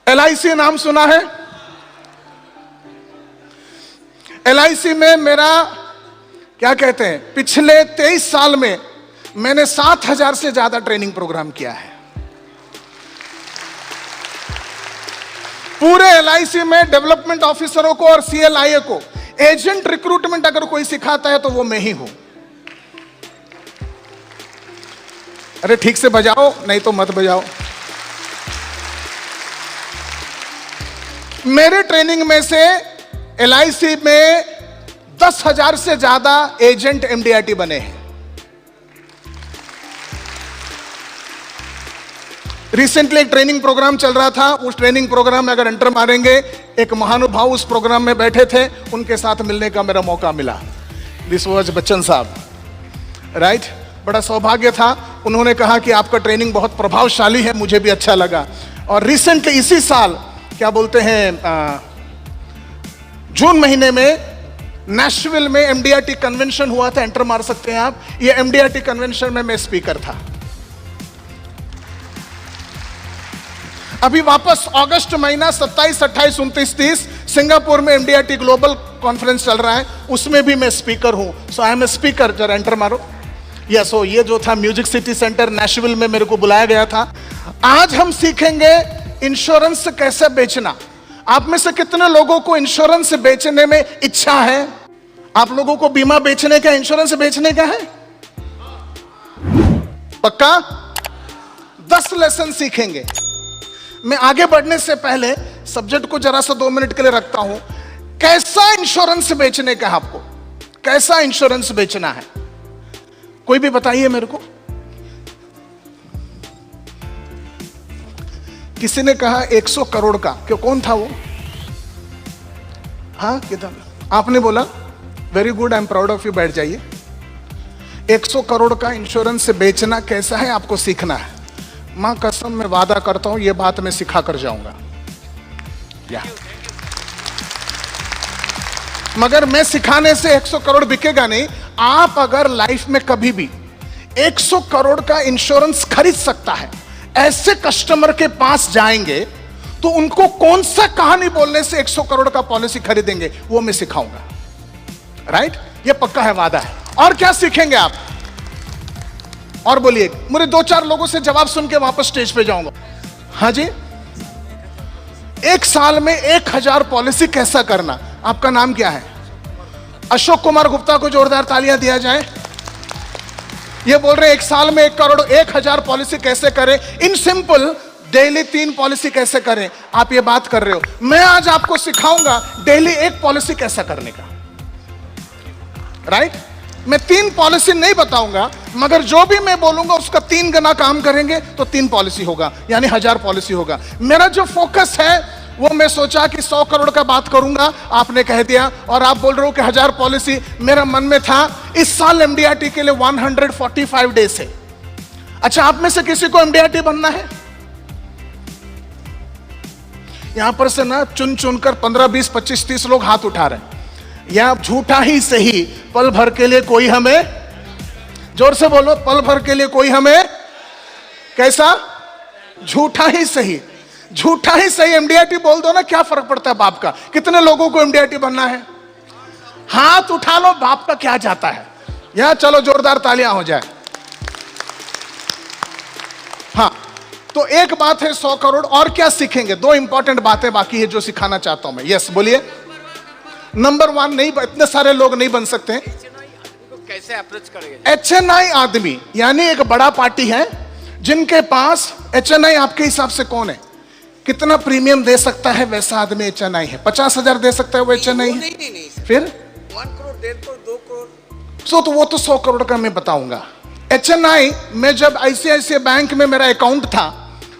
LIC नाम सुना है? LIC में मेरा क्या कहते हैं, पिछले 23 साल में मैंने 7,000 से ज्यादा ट्रेनिंग प्रोग्राम किया है। पूरे LIC में डेवलपमेंट ऑफिसरों को और CLIA को एजेंट रिक्रूटमेंट अगर कोई सिखाता है तो वो मैं ही हूं। अरे ठीक से बजाओ, नहीं तो मत बजाओ। मेरे ट्रेनिंग में से LIC में 10,000 से ज्यादा एजेंट MDRT बने हैं। रिसेंटली एक ट्रेनिंग प्रोग्राम चल रहा था, उस ट्रेनिंग प्रोग्राम में अगर एंटर मारेंगे, एक महानुभाव उस प्रोग्राम में बैठे थे, उनके साथ मिलने का मेरा मौका मिला। दिस वाज बच्चन साहब, राइट। बड़ा सौभाग्य था। उन्होंने कहा कि आपका ट्रेनिंग बहुत प्रभावशाली है, मुझे भी अच्छा लगा। और रिसेंटली इसी साल क्या बोलते हैं, जून महीने में नेशविल में MDRT कन्वेंशन हुआ था, एंटर मार सकते हैं आप। ये MDRT कन्वेंशन में मैं स्पीकर था। अभी वापस अगस्त महीना 27, 28, 29, 30 सिंगापुर में MDRT ग्लोबल कॉन्फ्रेंस चल रहा है, उसमें भी मैं स्पीकर हूं। सो आई एम ए स्पीकर। जरा एंटर मारो। यस, सो ये जो था म्यूजिक सिटी सेंटर नेशविल में मेरे को बुलाया गया था। आज हम सीखेंगे इंश्योरेंस कैसे बेचना। आप में से कितने लोगों को इंश्योरेंस बेचने में इच्छा है? आप लोगों को बीमा बेचने का, इंश्योरेंस बेचने का है? पक्का? 10 लेसन सीखेंगे। मैं आगे बढ़ने से पहले सब्जेक्ट को जरा सा 2 मिनट के लिए रखता हूं। कैसा इंश्योरेंस बेचने का है आपको? कैसा इंश्योरेंस बेचना है? कोई भी बताइए मेरे को। किसी ने कहा 100 करोड़ का। क्यों, कौन था वो? हाँ, किधर? आपने बोला very good, I am proud of you. बैठ जाइए। 100 करोड़ का इंश्योरेंस बेचना कैसा है आपको सीखना है। मां कसम, मैं वादा करता हूं ये बात मैं सिखा कर जाऊंगा। मगर मैं सिखाने से 100 करोड़ बिकेगा नहीं। आप अगर लाइफ में कभी भी 100 करोड़ का इंश्योरेंस खरीद सकता है, ऐसे कस्टमर के पास जाएंगे तो उनको कौन सा कहानी बोलने से 100 करोड़ का पॉलिसी खरीदेंगे, वो मैं सिखाऊंगा। राइट? ये पक्का है, वादा है। और क्या सीखेंगे आप? और बोलिए। मुझे 2-4 लोगों से जवाब सुन के वापस स्टेज पे जाऊंगा। हाँ जी। 1 साल में 1000 पॉलिसी कैसा करना। आपका नाम क्या है? अशोक कुमार गुप्ता को जोरदार तालियां दिया जाए। ये बोल रहे 1 साल में 1 करोड़ 1000 पॉलिसी कैसे करें। इन सिंपल, डेली 3 पॉलिसी कैसे करें। आप ये बात कर रहे हो। मैं आज आपको सिखाऊंगा डेली 1 पॉलिसी कैसा करने का। राइट? मैं 3 पॉलिसी नहीं बताऊंगा, मगर जो भी मैं बोलूंगा उसका 3 गुना काम करेंगे तो 3 पॉलिसी होगा, यानी 1000 पॉलिसी होगा। मेरा जो फोकस है वो मैं सोचा कि 100 करोड़ का बात करूंगा, आपने कह दिया, और आप बोल रहे हो कि 1000 पॉलिसी। मेरा मन में था इस साल MDRT के लिए 145 डेज है। अच्छा, आप में से किसी को MDRT बनना है? यहां पर से ना चुन चुनकर 15, 20, 25, 30 लोग हाथ उठा रहे हैं। या झूठा ही सही, पल भर के लिए कोई हमें, जोर से बोलो, पल भर के लिए कोई हमें कैसा? झूठा ही सही। झूठा ही सही MDRT बोल दो ना, क्या फर्क पड़ता है बाप का। कितने लोगों को MDRT बनना है? हाथ उठा लो, बाप का क्या जाता है। यहां चलो जोरदार तालियां हो जाए। हाँ, तो एक बात है 100 करोड़। और क्या सीखेंगे? 2 इंपॉर्टेंट बातें बाकी है जो सिखाना चाहता हूं मैं। यस, बोलिए। नंबर 1, नहीं, इतने सारे लोग नहीं बन सकते। कैसे अप्रोच करेंगे? HNI आदमी, यानी एक बड़ा पार्टी है जिनके पास HNI, आपके हिसाब से कौन है? कितना प्रीमियम दे सकता है वैसा आदमी HNI है? 50,000 दे सकता है वो HNI है? नहीं, फिर 1 करोड़, 1.5 करोड़, 2 करोड़। तो वो तो 100 करोड़ का मैं बताऊंगा। HNI में जब ICICI बैंक में मेरा अकाउंट था,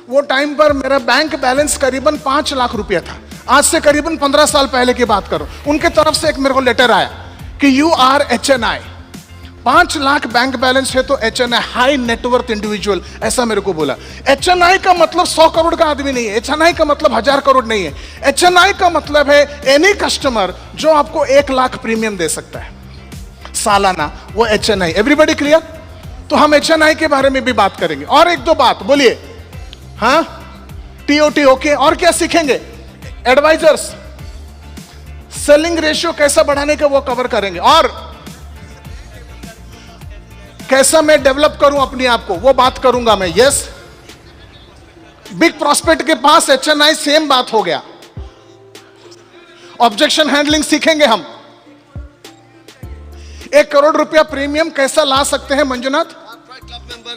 वो टाइम पर मेरा बैंक बैलेंस करीबन 5 लाख रुपया था। आज से करीबन 15 साल पहले की बात करो। उनके तरफ से एक मेरे को लेटर आया कि you are HNI। 5 lakh bank balance है तो HNI, हाई नेटवर्थ इंडिविजुअल, ऐसा मेरे को बोला। HNI का मतलब 100 करोड़ का आदमी नहीं है। HNI का मतलब 1000 करोड़ नहीं है। HNI का मतलब है एनी कस्टमर जो आपको 1 लाख प्रीमियम दे सकता है सालाना, वो HNI। Everybody clear? तो हम HNI के बारे में भी बात करेंगे। और 1-2 बात बोलिए। हाँ, टीओटी ओके। और क्या सीखेंगे? एडवाइजर्स, सेलिंग रेशियो कैसा बढ़ाने का वो कवर करेंगे, और कैसा मैं डेवलप करूं अपने आप को वो बात करूंगा मैं। यस, बिग प्रॉस्पेक्ट के पास HNI सेम बात हो गया। ऑब्जेक्शन हैंडलिंग सीखेंगे हम। 1 करोड़ रुपया प्रीमियम कैसा ला सकते हैं मंजुनाथ? क्लब मेंबर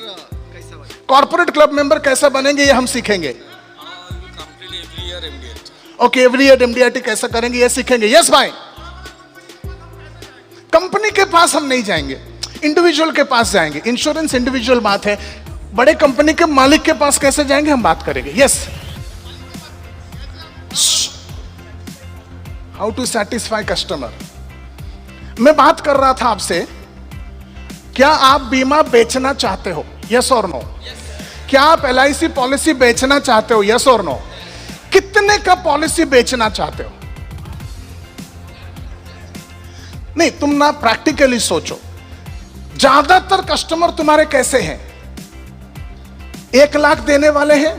कैसा बने? कॉर्पोरेट क्लब मेंबर कैसा बनेंगे ये हम सीखेंगे। ओके, एवरी ईयर MDRT कैसा करेंगे ये सीखेंगे। यस भाई, कंपनी के पास हम नहीं जाएंगे, इंडिविजुअल के पास जाएंगे। इंश्योरेंस इंडिविजुअल बात है, बड़े कंपनी के मालिक के पास कैसे जाएंगे हम बात करेंगे। Yes, how to satisfy customer. मैं बात कर रहा था आपसे, क्या आप बीमा बेचना चाहते हो? यस और नो। क्या आप LIC पॉलिसी बेचना चाहते हो? यस और नो। कितने का पॉलिसी बेचना चाहते हो? नहीं, तुम ना प्रैक्टिकली सोचो, ज्यादातर कस्टमर तुम्हारे कैसे हैं? 1 लाख देने वाले हैं,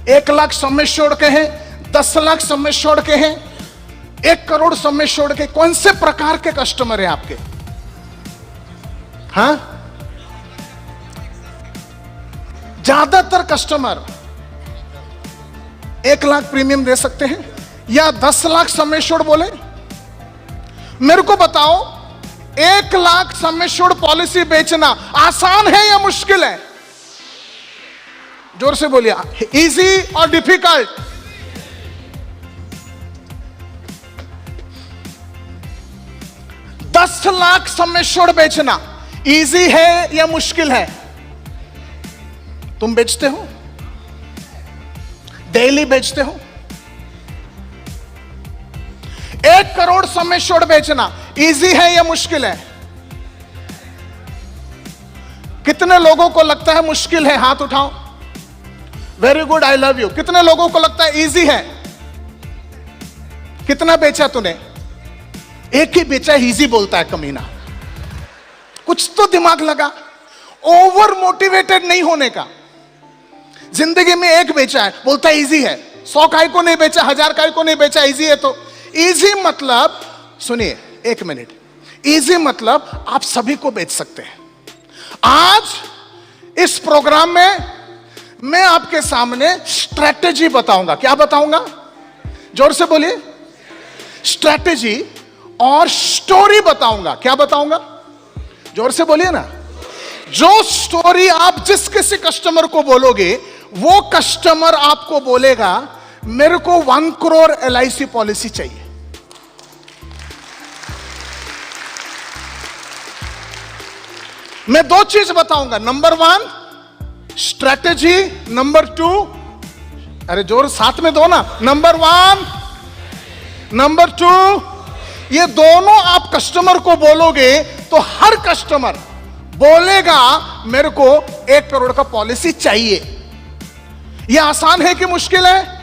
1 लाख सम एश्योर्ड के हैं, 10 लाख सम एश्योर्ड के हैं, 1 करोड़ सम एश्योर्ड के। कौन से प्रकार के कस्टमर हैं आपके? हाँ, ज्यादातर कस्टमर 1 लाख प्रीमियम दे सकते हैं या 10 लाख सम एश्योर्ड बोले? मेरे को बताओ, 1 लाख सम एश्योर्ड पॉलिसी बेचना आसान है या मुश्किल है? जोर से बोलिए, इजी और डिफिकल्ट? 10 लाख सम एश्योर्ड बेचना इजी है या मुश्किल है? तुम बेचते हो, डेली बेचते हो। 1 करोड़ सम एश्योर्ड बेचना इजी है या मुश्किल है? कितने लोगों को लगता है मुश्किल है? हाथ उठाओ। Very good, I love you. कितने लोगों को लगता है इजी है? कितना बेचा तूने? एक ही बेचा, इजी बोलता है कमीना। कुछ तो दिमाग लगा। ओवर मोटिवेटेड नहीं होने का। जिंदगी में एक बेचा है, बोलता है इजी है। 100 काय को नहीं बेचा, 1000 काय को नहीं बेचा, इजी है। तो इजी मतलब, सुनिए 1 मिनट, इजी मतलब आप सभी को बेच सकते हैं। आज इस प्रोग्राम में मैं आपके सामने स्ट्रैटेजी बताऊंगा। क्या बताऊंगा? जोर से बोलिए। स्ट्रैटेजी और स्टोरी बताऊंगा। क्या बताऊंगा? जोर से बोलिए ना। जो स्टोरी आप जिस किसी कस्टमर को बोलोगे, वो कस्टमर आपको बोलेगा मेरे को 1 करोड़ LIC पॉलिसी चाहिए। मैं 2 चीज बताऊंगा। नंबर 1 स्ट्रैटेजी, नंबर 2, अरे जोर साथ में दो ना। नंबर 1, नंबर 2, ये दोनों आप कस्टमर को बोलोगे तो हर कस्टमर बोलेगा मेरे को 1 करोड़ का पॉलिसी चाहिए। यह आसान है कि मुश्किल है?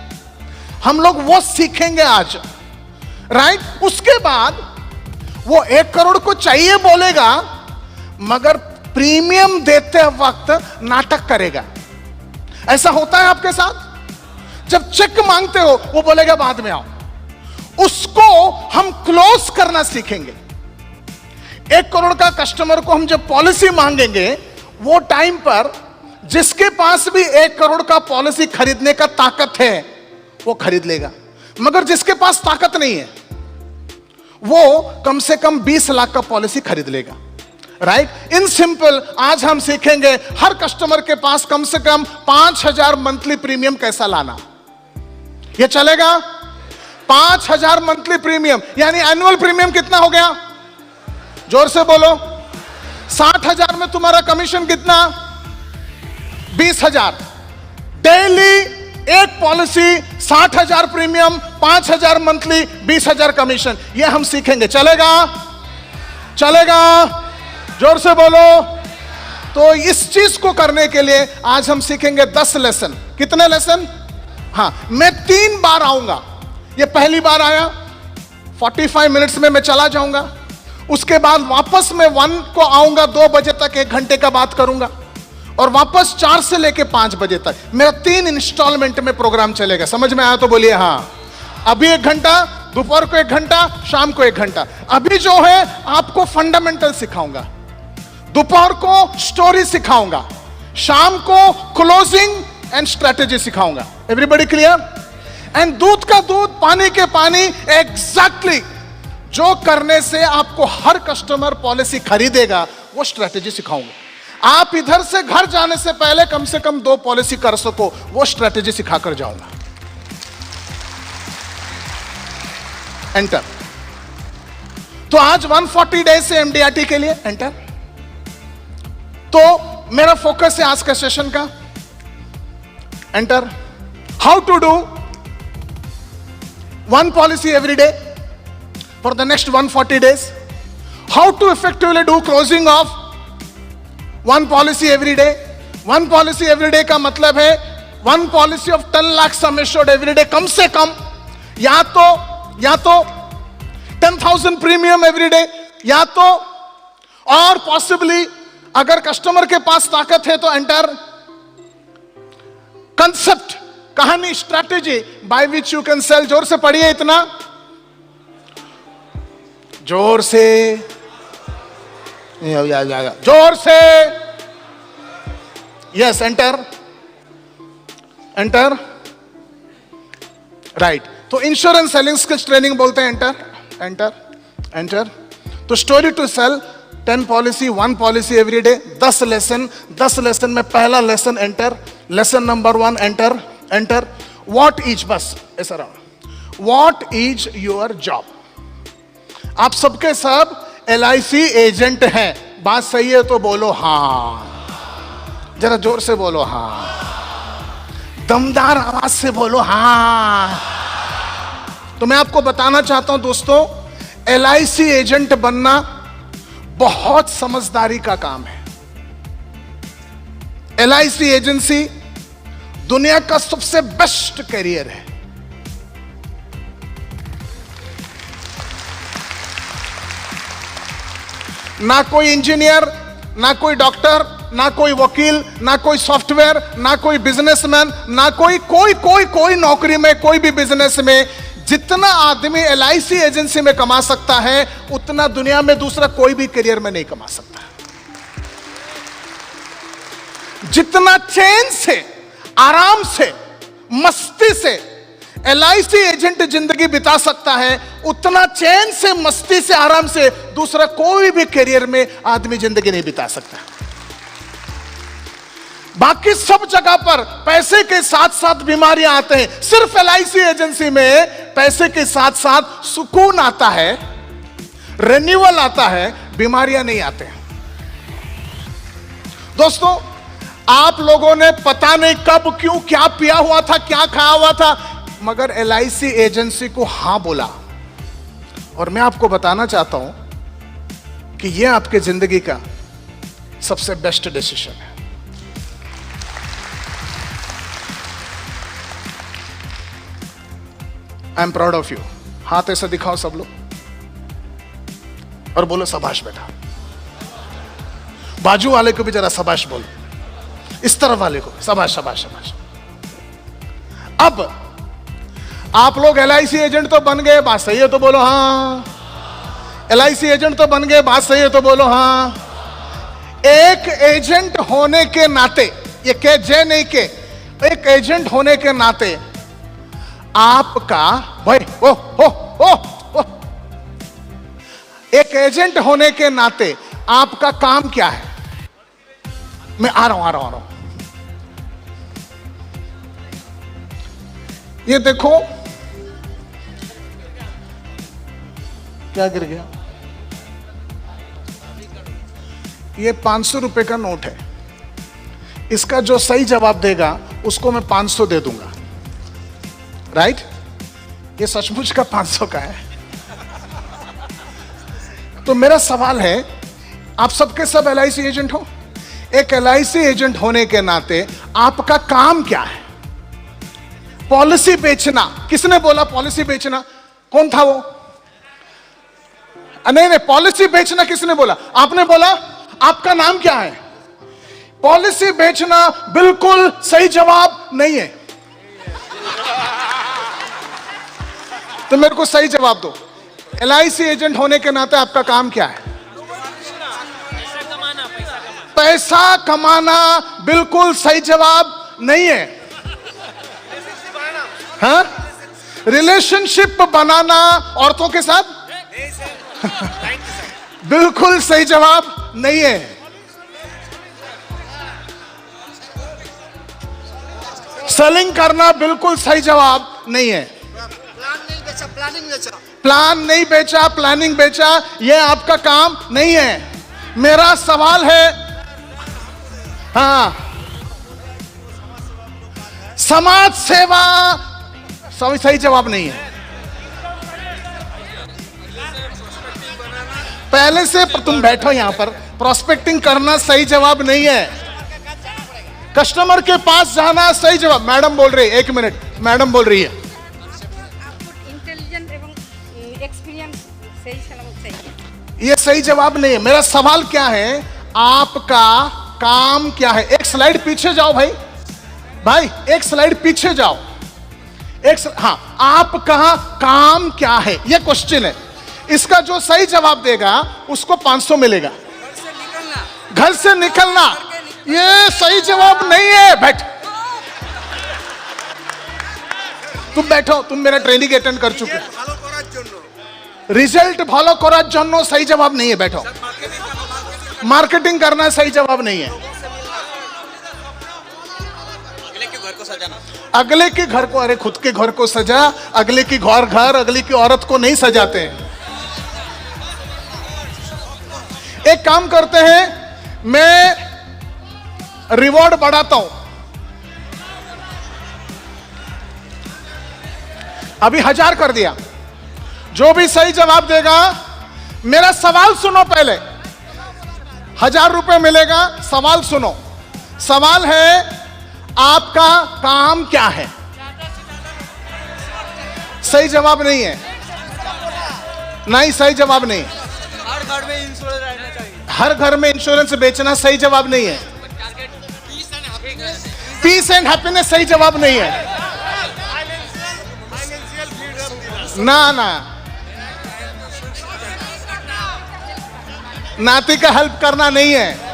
हम लोग वो सीखेंगे आज, राइट? उसके बाद वो 1 करोड़ को चाहिए बोलेगा, मगर प्रीमियम देते वक्त नाटक करेगा। ऐसा होता है आपके साथ? जब चेक मांगते हो वो बोलेगा बाद में आओ। उसको हम क्लोज करना सीखेंगे। 1 करोड़ का कस्टमर को हम जब पॉलिसी मांगेंगे, वो टाइम पर जिसके पास भी 1 करोड़ का पॉलिसी खरीदने का ताकत है वो खरीद लेगा, मगर जिसके पास ताकत नहीं है वो कम से कम 20 लाख का पॉलिसी खरीद लेगा, राइट? इन सिंपल आज हम सीखेंगे हर कस्टमर के पास कम से कम 5000 मंथली प्रीमियम कैसा लाना। ये चलेगा? 5000 मंथली प्रीमियम यानी एनुअल प्रीमियम कितना हो गया? जोर से बोलो। 60,000 में तुम्हारा कमीशन कितना? 20,000। डेली एक पॉलिसी, 60,000 प्रीमियम, 5,000 मंथली, 20,000 कमीशन। ये हम सीखेंगे। चलेगा? चलेगा? जोर से बोलो। तो इस चीज को करने के लिए आज हम सीखेंगे 10 लेसन। कितने लेसन? हाँ, मैं 3 बार आऊंगा। ये पहली बार आया, 45 मिनट्स में मैं चला जाऊंगा। उसके बाद वापस मैं 1 को आऊंगा, 2 बजे तक 1 घंटे का बात करूंगा। और वापस 4 से लेके 5 बजे तक मेरा 3 इंस्टॉलमेंट में प्रोग्राम चलेगा। समझ में आया तो बोलिए हाँ। अभी 1 घंटा, दोपहर को 1 घंटा, शाम को 1 घंटा। अभी जो है आपको फंडामेंटल सिखाऊंगा, दोपहर को स्टोरी सिखाऊंगा, शाम को क्लोजिंग एंड स्ट्रेटेजी सिखाऊंगा। Everybody clear? एंड दूध का दूध, पानी के पानी, एग्जैक्टली जो करने से आपको हर कस्टमर पॉलिसी खरीदेगा वो स्ट्रेटेजी सिखाऊंगा। आप इधर से घर जाने से पहले कम से कम 2 पॉलिसी कर सको वो स्ट्रेटेजी सिखाकर जाऊंगा। एंटर। तो आज 140 डेज से एमडीआरटी के लिए एंटर। तो मेरा फोकस है आज के सेशन का। Enter. How to do 1 policy every day for the next 140 days. How to effectively do closing of 1 policy every day. 1 policy every day का मतलब है 1 policy of 10 lakh sum assured every day, कम से कम या तो 10,000 premium every day, या तो और possibly अगर कस्टमर के पास ताकत है तो एंटर कंसेप्ट, कहानी, strategy by which you can sell. जोर से पढ़िए, इतना जोर से, जोर से। Yes, enter, enter, right. तो इंश्योरेंस सेलिंग स्किल्स ट्रेनिंग बोलते हैं एंटर, एंटर, एंटर। तो story to sell 10 policy, 1 policy every day, 10 lesson. 10 lesson में पहला lesson enter, lesson number 1 enter, enter. What is, बस ऐसा रहा, व्हाट इज योर जॉब। आप सबके सब LIC एजेंट हैं, बात सही है तो बोलो हाँ, जरा जोर से बोलो हाँ, दमदार आवाज से बोलो हाँ। तो मैं आपको बताना चाहता हूं दोस्तों, LIC एजेंट बनना बहुत समझदारी का काम है। LIC एजेंसी दुनिया का सबसे बेस्ट करियर है। ना कोई इंजीनियर, ना कोई डॉक्टर, ना कोई वकील, ना कोई सॉफ्टवेयर, ना कोई बिजनेसमैन, ना कोई नौकरी में, कोई भी बिजनेस में जितना आदमी LIC एजेंसी में कमा सकता है उतना दुनिया में दूसरा कोई भी करियर में नहीं कमा सकता। जितना चैन से, आराम से, मस्ती से LIC एजेंट जिंदगी बिता सकता है, उतना चैन से, मस्ती से, आराम से दूसरा कोई भी करियर में आदमी जिंदगी नहीं बिता सकता। बाकी सब जगह पर पैसे के साथ साथ बीमारियां आते हैं, सिर्फ LIC एजेंसी में पैसे के साथ साथ सुकून आता है, रिन्यूअल आता है, बीमारियां नहीं आते हैं। दोस्तों, आप लोगों ने पता नहीं कब, क्यों, क्या पिया हुआ था, क्या खाया हुआ था, मगर LIC एजेंसी को हां बोला। और मैं आपको बताना चाहता हूं कि यह आपके जिंदगी का सबसे बेस्ट डिसीजन है। I am proud of you. हाथ ऐसा दिखाओ सब लोग और बोलो शाबाश बेटा। बाजू वाले को भी जरा शाबाश बोलो, इस तरफ वाले को शाबाश, शाबाश, शाबाश। अब आप लोग LIC एजेंट तो बन गए, बात सही है तो बोलो हाँ। LIC एजेंट तो बन गए, बात सही है तो बोलो हाँ। एक एजेंट होने के नाते, ये के जे नहीं के, एक एजेंट होने के नाते आपका भाई ओ, एक एजेंट होने के नाते आपका काम क्या है? मैं आ रहा हूं। ये देखो क्या गिर गया, ये 500 रुपए का नोट है। इसका जो सही जवाब देगा उसको मैं 500 दे दूंगा, राइट? ये सचमुच का 500 का है। तो मेरा सवाल है, आप सबके सब LIC एजेंट हो। एक LIC एजेंट होने के नाते आपका काम क्या है? पॉलिसी बेचना। किसने बोला पॉलिसी बेचना? कौन था वो? नहीं, पॉलिसी बेचना किसने बोला? आपने बोला। आपका नाम क्या है? पॉलिसी बेचना बिल्कुल सही जवाब नहीं है। तो मेरे को सही जवाब दो, LIC एजेंट होने के नाते आपका काम क्या है? पैसा कमाना बिल्कुल सही जवाब नहीं है। हाँ, रिलेशनशिप बनाना औरतों के साथ बिल्कुल सही जवाब नहीं है। सेलिंग करना बिल्कुल सही जवाब नहीं है। प्लान नहीं बेचा, प्लानिंग बेचा, यह आपका काम नहीं है। मेरा सवाल है, हाँ, समाज सेवा सही जवाब नहीं है। पहले से तुम बैठो यहां पर, प्रोस्पेक्टिंग करना सही जवाब नहीं है। कस्टमर के पास जाना सही जवाब। मैडम बोल रही है, 1 मिनट, मैडम बोल रही है। इंटेलिजेंट एवं एक्सपीरियंस सही सलामत चाहिए। ये सही जवाब नहीं है। मेरा सवाल क्या है, आपका काम क्या है? एक स्लाइड पीछे जाओ भाई, भाई एक स्लाइड पीछे जाओ। हाँ, आपका काम क्या है, ये क्वेश्चन है। इसका जो सही जवाब देगा उसको 500 मिलेगा। घर से निकलना ये सही जवाब नहीं है। बैठ, तुम बैठो, तुम मेरा ट्रेनिंग अटेंड कर चुके हो। रिजल्ट भालो करार जन्नो सही जवाब नहीं है। बैठो, मार्केटिंग करना सही जवाब नहीं है। अगले के घर को, अरे खुद के घर को सजा, अगले की घर, अगले की औरत को नहीं सजाते हैं। एक काम करते हैं, मैं रिवॉर्ड बढ़ाता हूं। अभी 1000 कर दिया। जो भी सही जवाब देगा, मेरा सवाल सुनो पहले, 1000 रुपए मिलेगा। सवाल सुनो, सवाल है आपका काम क्या है? सही जवाब नहीं है। नहीं, सही जवाब नहीं। हर घर में इंश्योरेंस रहना चाहिए। हर घर में इंश्योरेंस बेचना सही जवाब नहीं है। पीस एंड हैप्पीनेस सही जवाब नहीं है। ना ना, नाती का हेल्प करना नहीं है।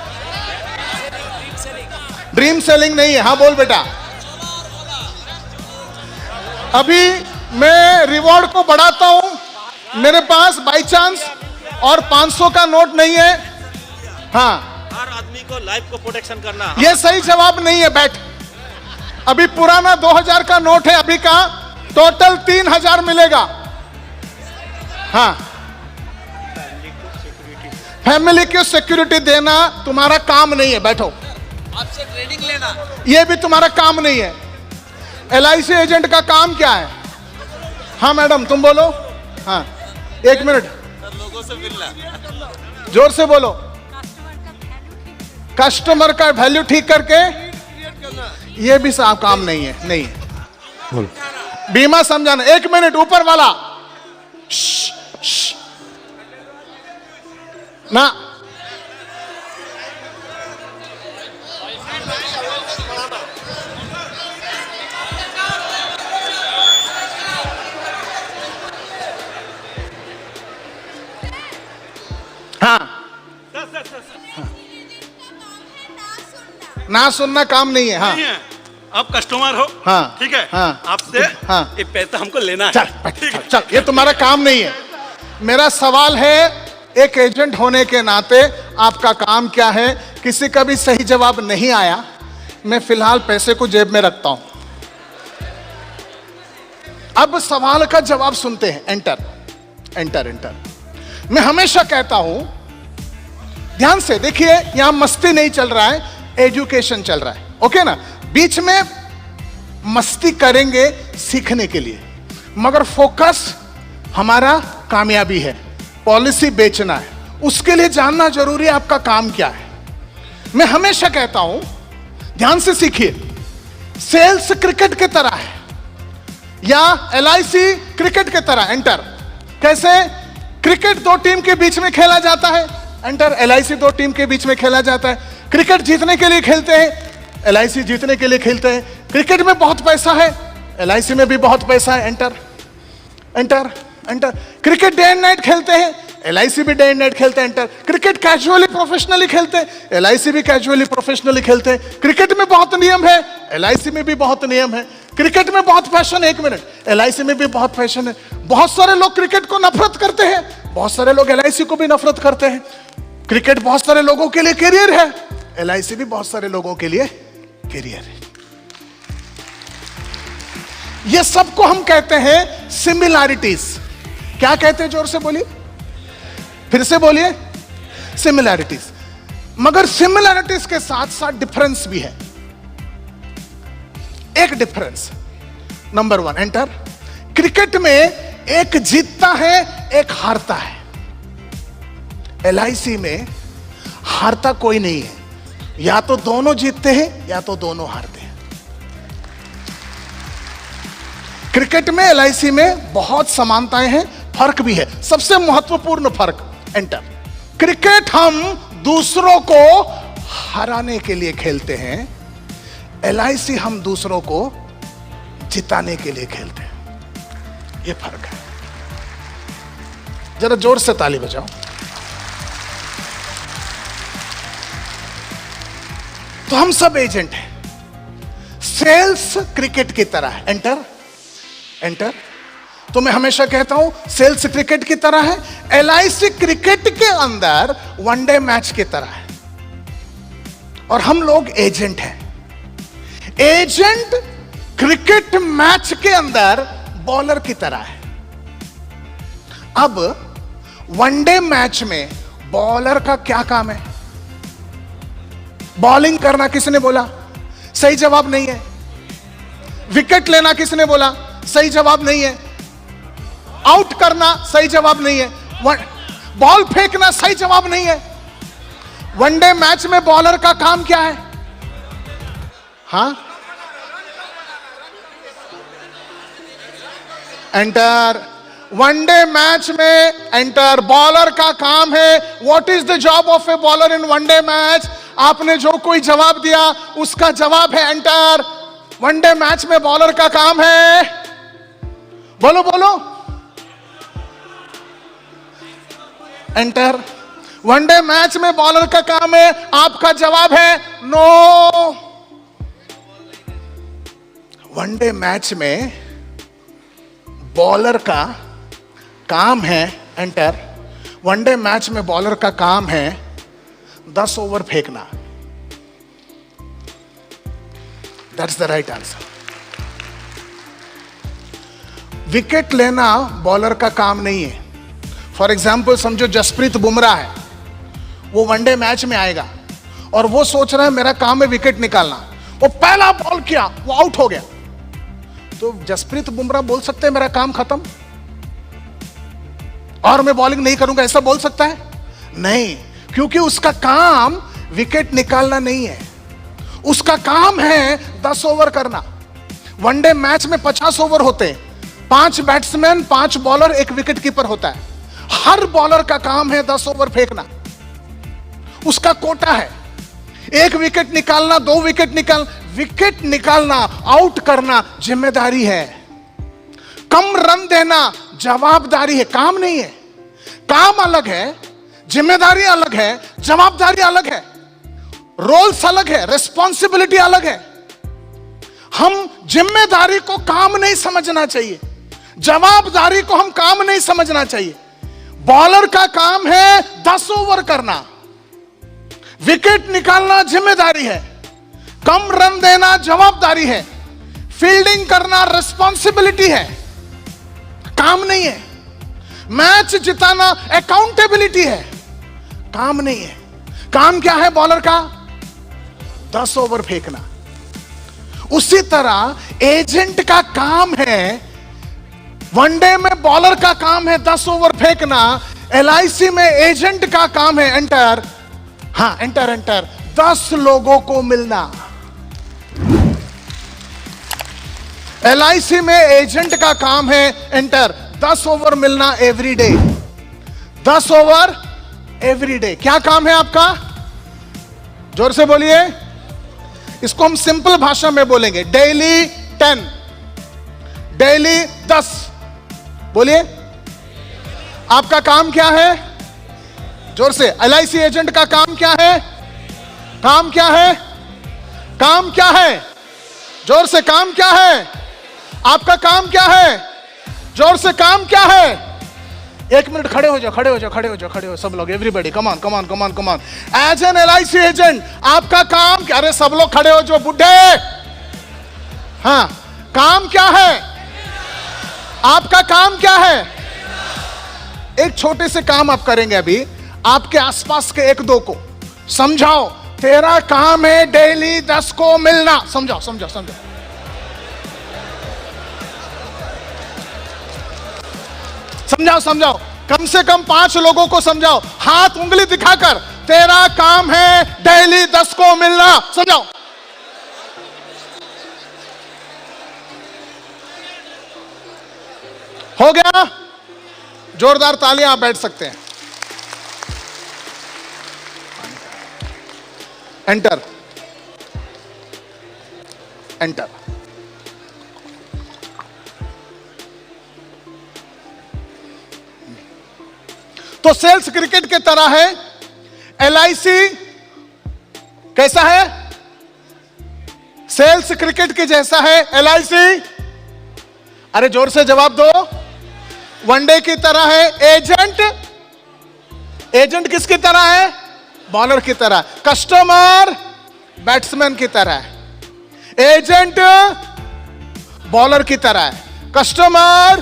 ड्रीम सेलिंग नहीं है। हाँ बोल बेटा। अभी मैं रिवॉर्ड को बढ़ाता हूं। मेरे पास बाई चांस और 500 का नोट नहीं है। हाँ, हर आदमी को लाइफ को प्रोटेक्शन करना, ये सही जवाब नहीं है। बैठ, अभी पुराना 2000 का नोट है, अभी का टोटल 3000 मिलेगा। हाँ, फैमिली की सिक्योरिटी देना तुम्हारा काम नहीं है। बैठो, आपसे ट्रेनिंग लेना ये भी तुम्हारा काम नहीं है। LIC एजेंट का काम क्या है? हाँ मैडम, तुम बोलो। हाँ, 1 मिनट, लोगों से मिलना, जोर से बोलो। कस्टमर का वैल्यू ठीक करके, ये भी साफ काम नहीं है। नहीं है। बीमा समझाना। 1 मिनट, ऊपर वाला ना, हाँ, ना सुनना काम नहीं है। हाँ, नहीं है। आप कस्टमर हो, हाँ, ठीक है, हाँ, आपसे हाँ, ये पैसा हमको लेना है। चल ठीक है। चल, ये तुम्हारा काम नहीं है। मेरा सवाल है, एक एजेंट होने के नाते आपका काम क्या है? किसी का भी सही जवाब नहीं आया, मैं फिलहाल पैसे को जेब में रखता हूं। अब सवाल का जवाब सुनते हैं। Enter enter enter. मैं हमेशा कहता हूं, ध्यान से देखिए, यहां मस्ती नहीं चल रहा है, एजुकेशन चल रहा है। ओके ना? बीच में मस्ती करेंगे सीखने के लिए, मगर फोकस हमारा कामयाबी है। पॉलिसी बेचना है, उसके लिए जानना जरूरी है आपका काम क्या है। मैं हमेशा कहता हूं, ध्यान से सीखिए, सेल्स क्रिकेट की तरह है या LIC क्रिकेट की तरह। एंटर। कैसे? क्रिकेट 2 टीम के बीच में खेला जाता है। एंटर। LIC 2 टीम के बीच में खेला जाता है। क्रिकेट जीतने के लिए खेलते हैं, एलआईसी जीतने के लिए खेलते हैं। क्रिकेट में बहुत पैसा है, एलआईसी में भी बहुत पैसा है। Enter enter enter. Cricket day and night खेलते हैं, एलआईसी भी डे एंड नाइट खेलते हैं। एंटर। क्रिकेट कैजुअली प्रोफेशनली खेलते हैं, एलआईसी भी कैजुअली प्रोफेशनली खेलते हैं। क्रिकेट में बहुत नियम है, एलआईसी में भी बहुत नियम है। क्रिकेट में बहुत पैशन है, 1 मिनट, एलआईसी में भी बहुत पैशन है। बहुत सारे लोग क्रिकेट को नफरत करते हैं, बहुत सारे लोग एलआईसी को भी नफरत करते हैं। क्रिकेट बहुत सारे लोगों के लिए करियर है, एलआईसी भी बहुत सारे लोगों के लिए करियर है। ये सबको हम कहते हैं सिमिलैरिटीज। क्या कहते हैं, जोर से बोलिए, फिर से बोलिए, सिमिलैरिटीज। मगर सिमिलैरिटीज के साथ साथ डिफरेंस भी है। एक डिफरेंस, नंबर 1, एंटर। क्रिकेट में एक जीतता है, एक हारता है। एलआईसी में हारता कोई नहीं है, या तो दोनों जीतते हैं या तो दोनों हारते हैं। क्रिकेट में एलआईसी में बहुत समानताएं हैं, फर्क भी है। सबसे महत्वपूर्ण फर्क, एंटर। क्रिकेट हम दूसरों को हराने के लिए खेलते हैं, एलआईसी हम दूसरों को जिताने के लिए खेलते हैं। ये फर्क है। जरा जोर से ताली बजाओ। तो हम सब एजेंट हैं। सेल्स क्रिकेट की तरह है, एंटर एंटर। तो मैं हमेशा कहता हूं सेल्स क्रिकेट की तरह है, एलआईसी क्रिकेट के अंदर वनडे मैच की तरह है, और हम लोग एजेंट हैं। एजेंट क्रिकेट मैच के अंदर बॉलर की तरह है। अब वनडे मैच में बॉलर का क्या काम है? बॉलिंग करना, किसने बोला? सही जवाब नहीं है। विकेट लेना, किसने बोला? सही जवाब नहीं है। आउट करना, सही जवाब नहीं है। बॉल फेंकना, सही जवाब नहीं है। वनडे मैच में बॉलर का काम क्या है? हाँ, एंटर। वनडे मैच में एंटर बॉलर का काम है। What is the job of a bowler in one day match? आपने जो कोई जवाब दिया उसका जवाब है एंटर। वनडे मैच में बॉलर का काम है, बोलो बोलो, एंटर। वनडे मैच में बॉलर का काम है, आपका जवाब है नो। वनडे मैच में बॉलर का काम है, एंटर। वनडे मैच में बॉलर का काम है 10 ओवर फेंकना। That's the right answer. Wicket लेना बॉलर का काम नहीं है। फॉर एग्जाम्पल समझो जसप्रीत बुमराह है, वो वनडे मैच में आएगा और वो सोच रहा है मेरा काम है विकेट निकालना। वो पहला बॉल किया, वो आउट हो गया, तो जसप्रीत बुमराह बोल सकते हैं मेरा काम खत्म और मैं बॉलिंग नहीं करूंगा, ऐसा बोल सकता है? नहीं, क्योंकि उसका काम विकेट निकालना नहीं है, उसका काम है 10 ओवर करना। वनडे मैच में 50 ओवर होते हैं, 5 बैट्समैन 5 बॉलर 1 विकेट कीपर होता है। हर बॉलर का काम है 10 ओवर फेंकना, उसका कोटा है। 1 विकेट निकालना, 2 विकेट विकेट निकालना, आउट करना जिम्मेदारी है। कम रन देना जवाबदारी है, काम नहीं है। काम अलग है, जिम्मेदारी अलग है, जवाबदारी अलग है, रोल्स अलग है, रिस्पॉन्सिबिलिटी अलग है। हम जिम्मेदारी को काम नहीं समझना चाहिए, जवाबदारी को हम काम नहीं समझना चाहिए। बॉलर का काम है 10 ओवर करना, विकेट निकालना जिम्मेदारी है, कम रन देना जवाबदारी है, फील्डिंग करना रिस्पॉन्सिबिलिटी है, काम नहीं है। मैच जिताना अकाउंटेबिलिटी है, काम नहीं है। काम क्या है बॉलर का? 10 ओवर फेंकना। उसी तरह एजेंट का काम है, वनडे में बॉलर का काम है 10 ओवर फेंकना, एलआईसी में एजेंट का काम है एंटर, हाँ एंटर 10 लोगों को मिलना। एलआईसी में एजेंट का काम है एंटर 10 ओवर मिलना every day, 10 over every day. क्या काम है आपका? जोर से बोलिए। इसको हम सिंपल भाषा में बोलेंगे, डेली 10, डेली 10। बोलिए, आपका काम क्या है? जोर से। LIC एजेंट का काम क्या है? काम क्या है? काम क्या है? जोर से। काम क्या है? आपका काम क्या है? जोर से। काम क्या है? 1 मिनट खड़े हो जाओ, खड़े हो जाओ, खड़े हो जाओ, खड़े हो सब लोग, everybody come on come on come on come on. As an LIC agent आपका काम क्या? अरे सब लोग खड़े हो जो बुढ़े। हाँ, काम क्या है? आपका काम क्या है? एक छोटे से काम आप करेंगे अभी। आपके आसपास के 1-2 को समझाओ, तेरा काम है डेली 10 को मिलना। समझाओ समझाओ समझाओ। समझाओ समझाओ, कम से कम 5 लोगों को समझाओ, हाथ उंगली दिखाकर, तेरा काम है डेली 10 को मिलना। समझाओ। हो गया? जोरदार तालियां, आप बैठ सकते हैं। Enter enter. तो सेल्स क्रिकेट की तरह है, LIC कैसा है? सेल्स क्रिकेट के जैसा है LIC। अरे जोर से जवाब दो। वनडे की तरह है। एजेंट, एजेंट किसकी तरह है? बॉलर की तरह। कस्टमर बैट्समैन की तरह है। एजेंट बॉलर की तरह है, कस्टमर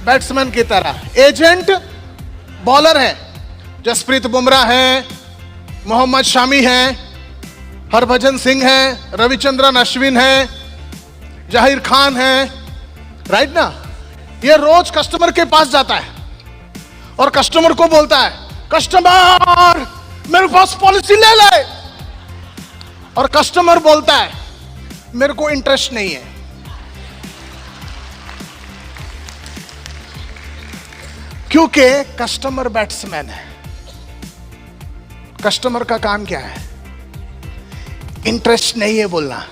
बैट्समैन की तरह। एजेंट बॉलर है, जसप्रीत बुमराह है, मोहम्मद शामी है, हरभजन सिंह है, रविचंद्रन अश्विन है, जाहिर खान है, राइट ना? ये रोज कस्टमर के पास जाता है और कस्टमर को बोलता है, कस्टमर मेरे पास पॉलिसी ले ले। और कस्टमर बोलता है, मेरे को इंटरेस्ट नहीं है। क्योंकि कस्टमर बैट्समैन है। कस्टमर का काम क्या है? इंटरेस्ट नहीं है बोलना,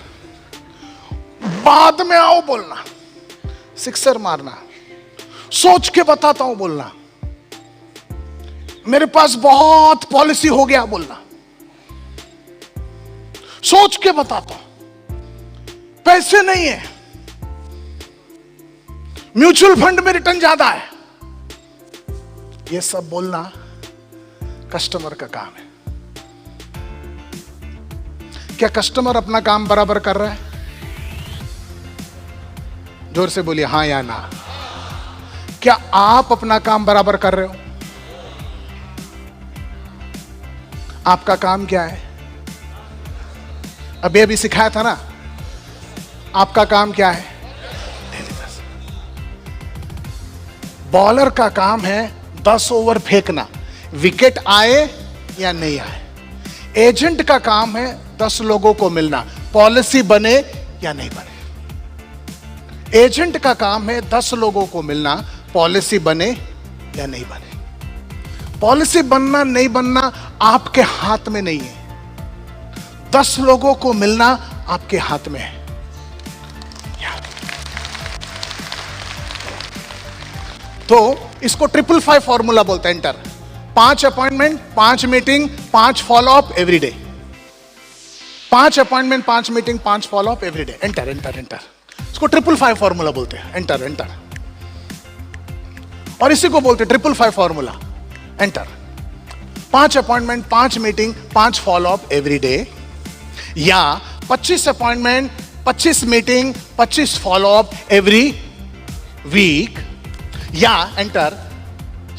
बाद में आओ बोलना, सिक्सर मारना, सोच के बताता हूं बोलना, मेरे पास बहुत पॉलिसी हो गया बोलना, सोच के बताता हूं, पैसे नहीं है, म्यूचुअल फंड में रिटर्न ज्यादा है। ये सब बोलना कस्टमर का काम है। क्या कस्टमर अपना काम बराबर कर रहा है? जोर से बोलिए हां या ना। क्या आप अपना काम बराबर कर रहे हो? आपका काम क्या है? अभी अभी सिखाया था ना, आपका काम क्या है? बॉलर का काम है 10 ओवर फेंकना, विकेट आए या नहीं आए। एजेंट का काम है 10 लोगों को मिलना, पॉलिसी बने या नहीं बने। एजेंट का काम है 10 लोगों को मिलना, पॉलिसी बने या नहीं बने। पॉलिसी बनना नहीं बनना आपके हाथ में नहीं है, 10 लोगों को मिलना आपके हाथ में है। तो इसको 555 फॉर्मूला बोलते हैं। Enter. 5 appointment, 5 meeting, 5 follow up every day. 5 appointment, 5 meeting, 5 follow up every day. Enter enter enter. इसको 555 फॉर्मूला बोलते हैं। Enter enter. और इसी को बोलते हैं 555 formula. Enter. 5 appointment, 5 meeting, 5 follow up every day, या 25 appointment, 25 meeting, 25 follow up every week, या enter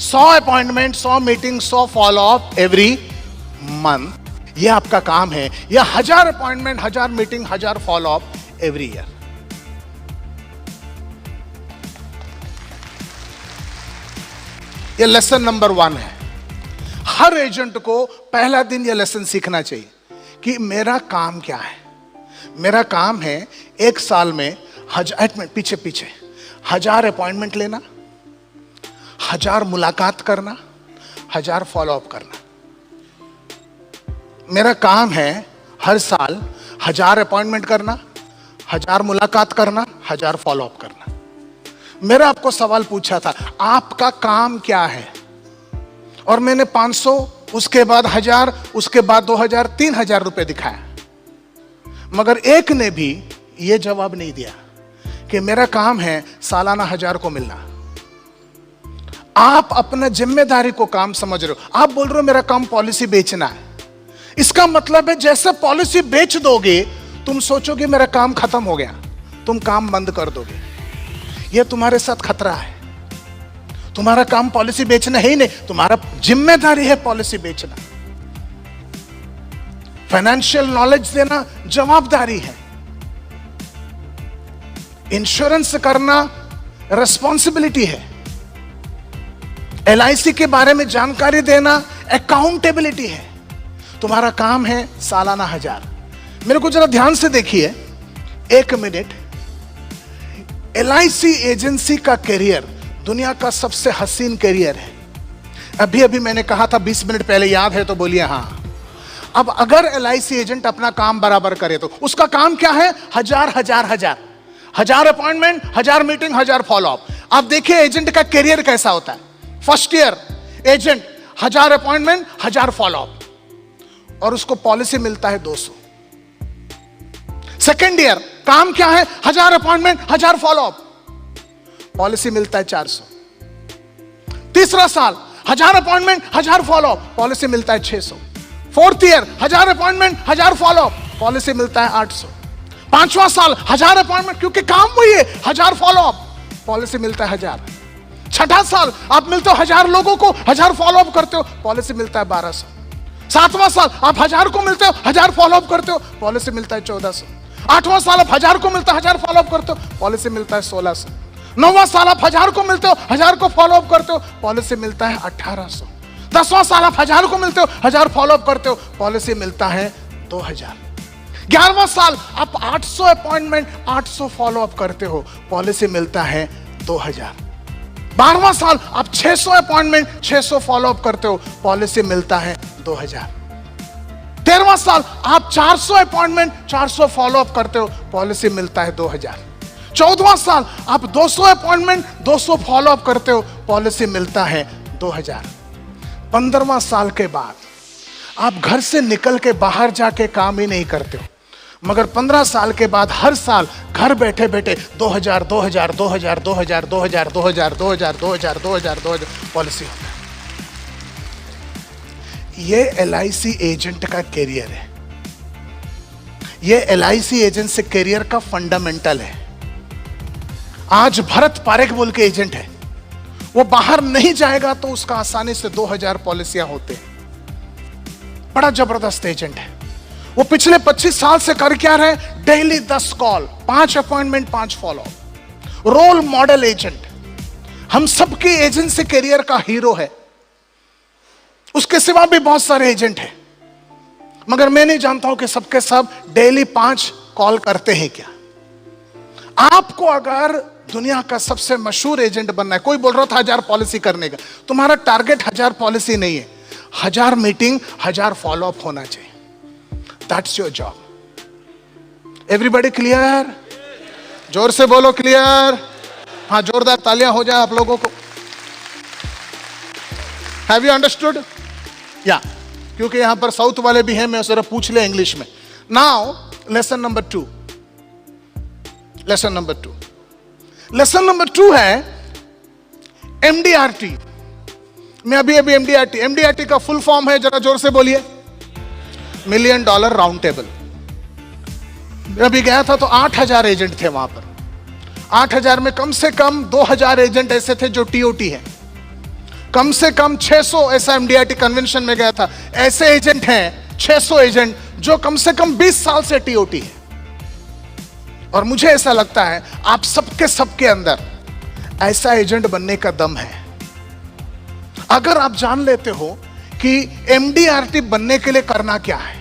100 appointment, 100 meeting, 100 follow up every month. यह आपका काम है, या 1000 appointment, 1000 meeting, 1000 follow up every year. यह लेसन नंबर 1 है। हर एजेंट को पहला दिन यह लेसन सीखना चाहिए कि मेरा काम क्या है। मेरा काम है 1 साल में 1000 अपॉइंटमेंट लेना, 1000 मुलाकात करना, 1000 फॉलोअप करना। मेरा काम है हर साल 1000 अपॉइंटमेंट करना, 1000 मुलाकात करना, 1000 फॉलो अप करना। मेरा आपको सवाल पूछा था, आपका काम क्या है? और मैंने 500, उसके बाद 1000, उसके बाद 2000, 3000 रुपए दिखाया, मगर एक ने भी यह जवाब नहीं दिया कि मेरा काम है सालाना 1000 को मिलना। आप अपना जिम्मेदारी को काम समझ रहे हो। आप बोल रहे हो मेरा काम पॉलिसी बेचना है। इसका मतलब है जैसे पॉलिसी बेच दोगे, तुम सोचोगे मेरा काम खत्म हो गया, तुम काम बंद कर दोगे। यह तुम्हारे साथ खतरा है। तुम्हारा काम पॉलिसी बेचना ही नहीं, तुम्हारा जिम्मेदारी है पॉलिसी बेचना। फाइनेंशियल नॉलेज देना जवाबदारी है। इंश्योरेंस करना रिस्पॉन्सिबिलिटी है। LIC के बारे में जानकारी देना अकाउंटेबिलिटी है। तुम्हारा काम है सालाना 1000। मेरे को जरा ध्यान से देखिए, 1 मिनट। LIC एजेंसी का करियर दुनिया का सबसे हसीन करियर है। अभी अभी मैंने कहा था 20 मिनट पहले, याद है तो बोलिए हाँ। अब अगर LIC एजेंट अपना काम बराबर करे तो उसका काम क्या है? 1000 अपॉइंटमेंट, 1000 मीटिंग, 1000 फॉलोअप। आप देखिए एजेंट का करियर कैसा होता है। First year agent 1000 appointment, 1000 follow up, और उसको पॉलिसी मिलता है 200। सेकेंड ईयर काम क्या है? 1000 अपॉइंटमेंट, 1000 फॉलोअप, पॉलिसी मिलता है 400। तीसरा साल 1000 अपॉइंटमेंट, 1000 फॉलोअप, पॉलिसी मिलता है 600। Fourth year 1000 appointment, 1000 follow up, policy मिलता है 800। पांचवा साल 1000 अपॉइंटमेंट, क्योंकि काम वही है, 1000 फॉलोअप, पॉलिसी मिलता है 1000। छठा साल आप मिलते हो 1000 लोगों को, 1000 फॉलोअप करते हो, पॉलिसी मिलता है 1200। सातवां साल आप 1000 को मिलते हो, 1000 फॉलोअप करते हो, पॉलिसी मिलता है 1400। आठवां साल आप 1000 को मिलता है, 1000 फॉलोअप करते हो, पॉलिसी मिलता है 1600। नौवां साल आप 1000 को मिलते हो, 1000 को फॉलोअप करते हो, पॉलिसी मिलता है 1800। 10वां साल आप 1000 को मिलते हो, 1000 फॉलोअप करते हो, पॉलिसी मिलता है 2000। 11वां साल आप 800 अपॉइंटमेंट, 800 फॉलोअप करते हो, पॉलिसी मिलता है 2000। 12वां साल आप 600 अपॉइंटमेंट, 600 फॉलोअप करते हो, पॉलिसी मिलता है 2000। 13वां साल आप 400 अपॉइंटमेंट, 400 फॉलोअप करते हो, पॉलिसी मिलता है 2000। 14वां साल आप 200 अपॉइंटमेंट, 200 फॉलोअप करते हो, पॉलिसी मिलता है 2000। 15वां साल के बाद आप घर से निकल के बाहर जाके काम ही नहीं करते हो, मगर 15 साल के बाद हर साल घर बैठे बैठे 2000 2000 2000 2000 2000 2000 2000 2000 2000 2000 पॉलिसी होता है। ये LIC एजेंट का करियर है। ये LIC एजेंट से करियर का फंडामेंटल है। आज भरत पारेख बोल के एजेंट है, वो बाहर नहीं जाएगा तो उसका आसानी से 2000 पॉलिसियां होते हैं। बड़ा जबरदस्त एजेंट है। वो पिछले 25 साल से कर क्या रहे? Daily 10 call, 5 appointment, 5 follow up. Role model agent. हम सबके एजेंट से करियर का हीरो है। उसके सिवा भी बहुत सारे एजेंट हैं, मगर मैं नहीं जानता हूं कि सबके सब डेली 5 कॉल करते हैं क्या। आपको अगर दुनिया का सबसे मशहूर एजेंट बनना है, कोई बोल रहा था 1000 पॉलिसी करने का, तुम्हारा टारगेट 1000 पॉलिसी नहीं है, 1000 मीटिंग, 1000 फॉलोअप होना चाहिए। That's your job. Everybody clear? जोर से बोलो क्लियर। हाँ, जोरदार तालियां हो जाए आप लोगों को। Have you understood? या क्योंकि यहां पर साउथ वाले भी हैं, मैं जरा पूछ ले इंग्लिश में। Now lesson number 2। Lesson number 2। Lesson number 2 है MDRT। मैं अभी MDRT का फुल फॉर्म है, जरा जोर से बोलिए। $1 मिलियन राउंड टेबल। अभी गया था तो 8000 एजेंट थे वहां पर। 8000 में कम से कम 2000 एजेंट ऐसे थे जो TOT है। कम से कम 600 ऐसा MDRT कन्वेंशन में गया था, ऐसे एजेंट हैं 600 एजेंट जो कम से कम 20 साल से TOT है। और मुझे ऐसा लगता है आप सबके अंदर ऐसा एजेंट बनने का दम है। अगर आप जान लेते हो कि MDRT बनने के लिए करना क्या है,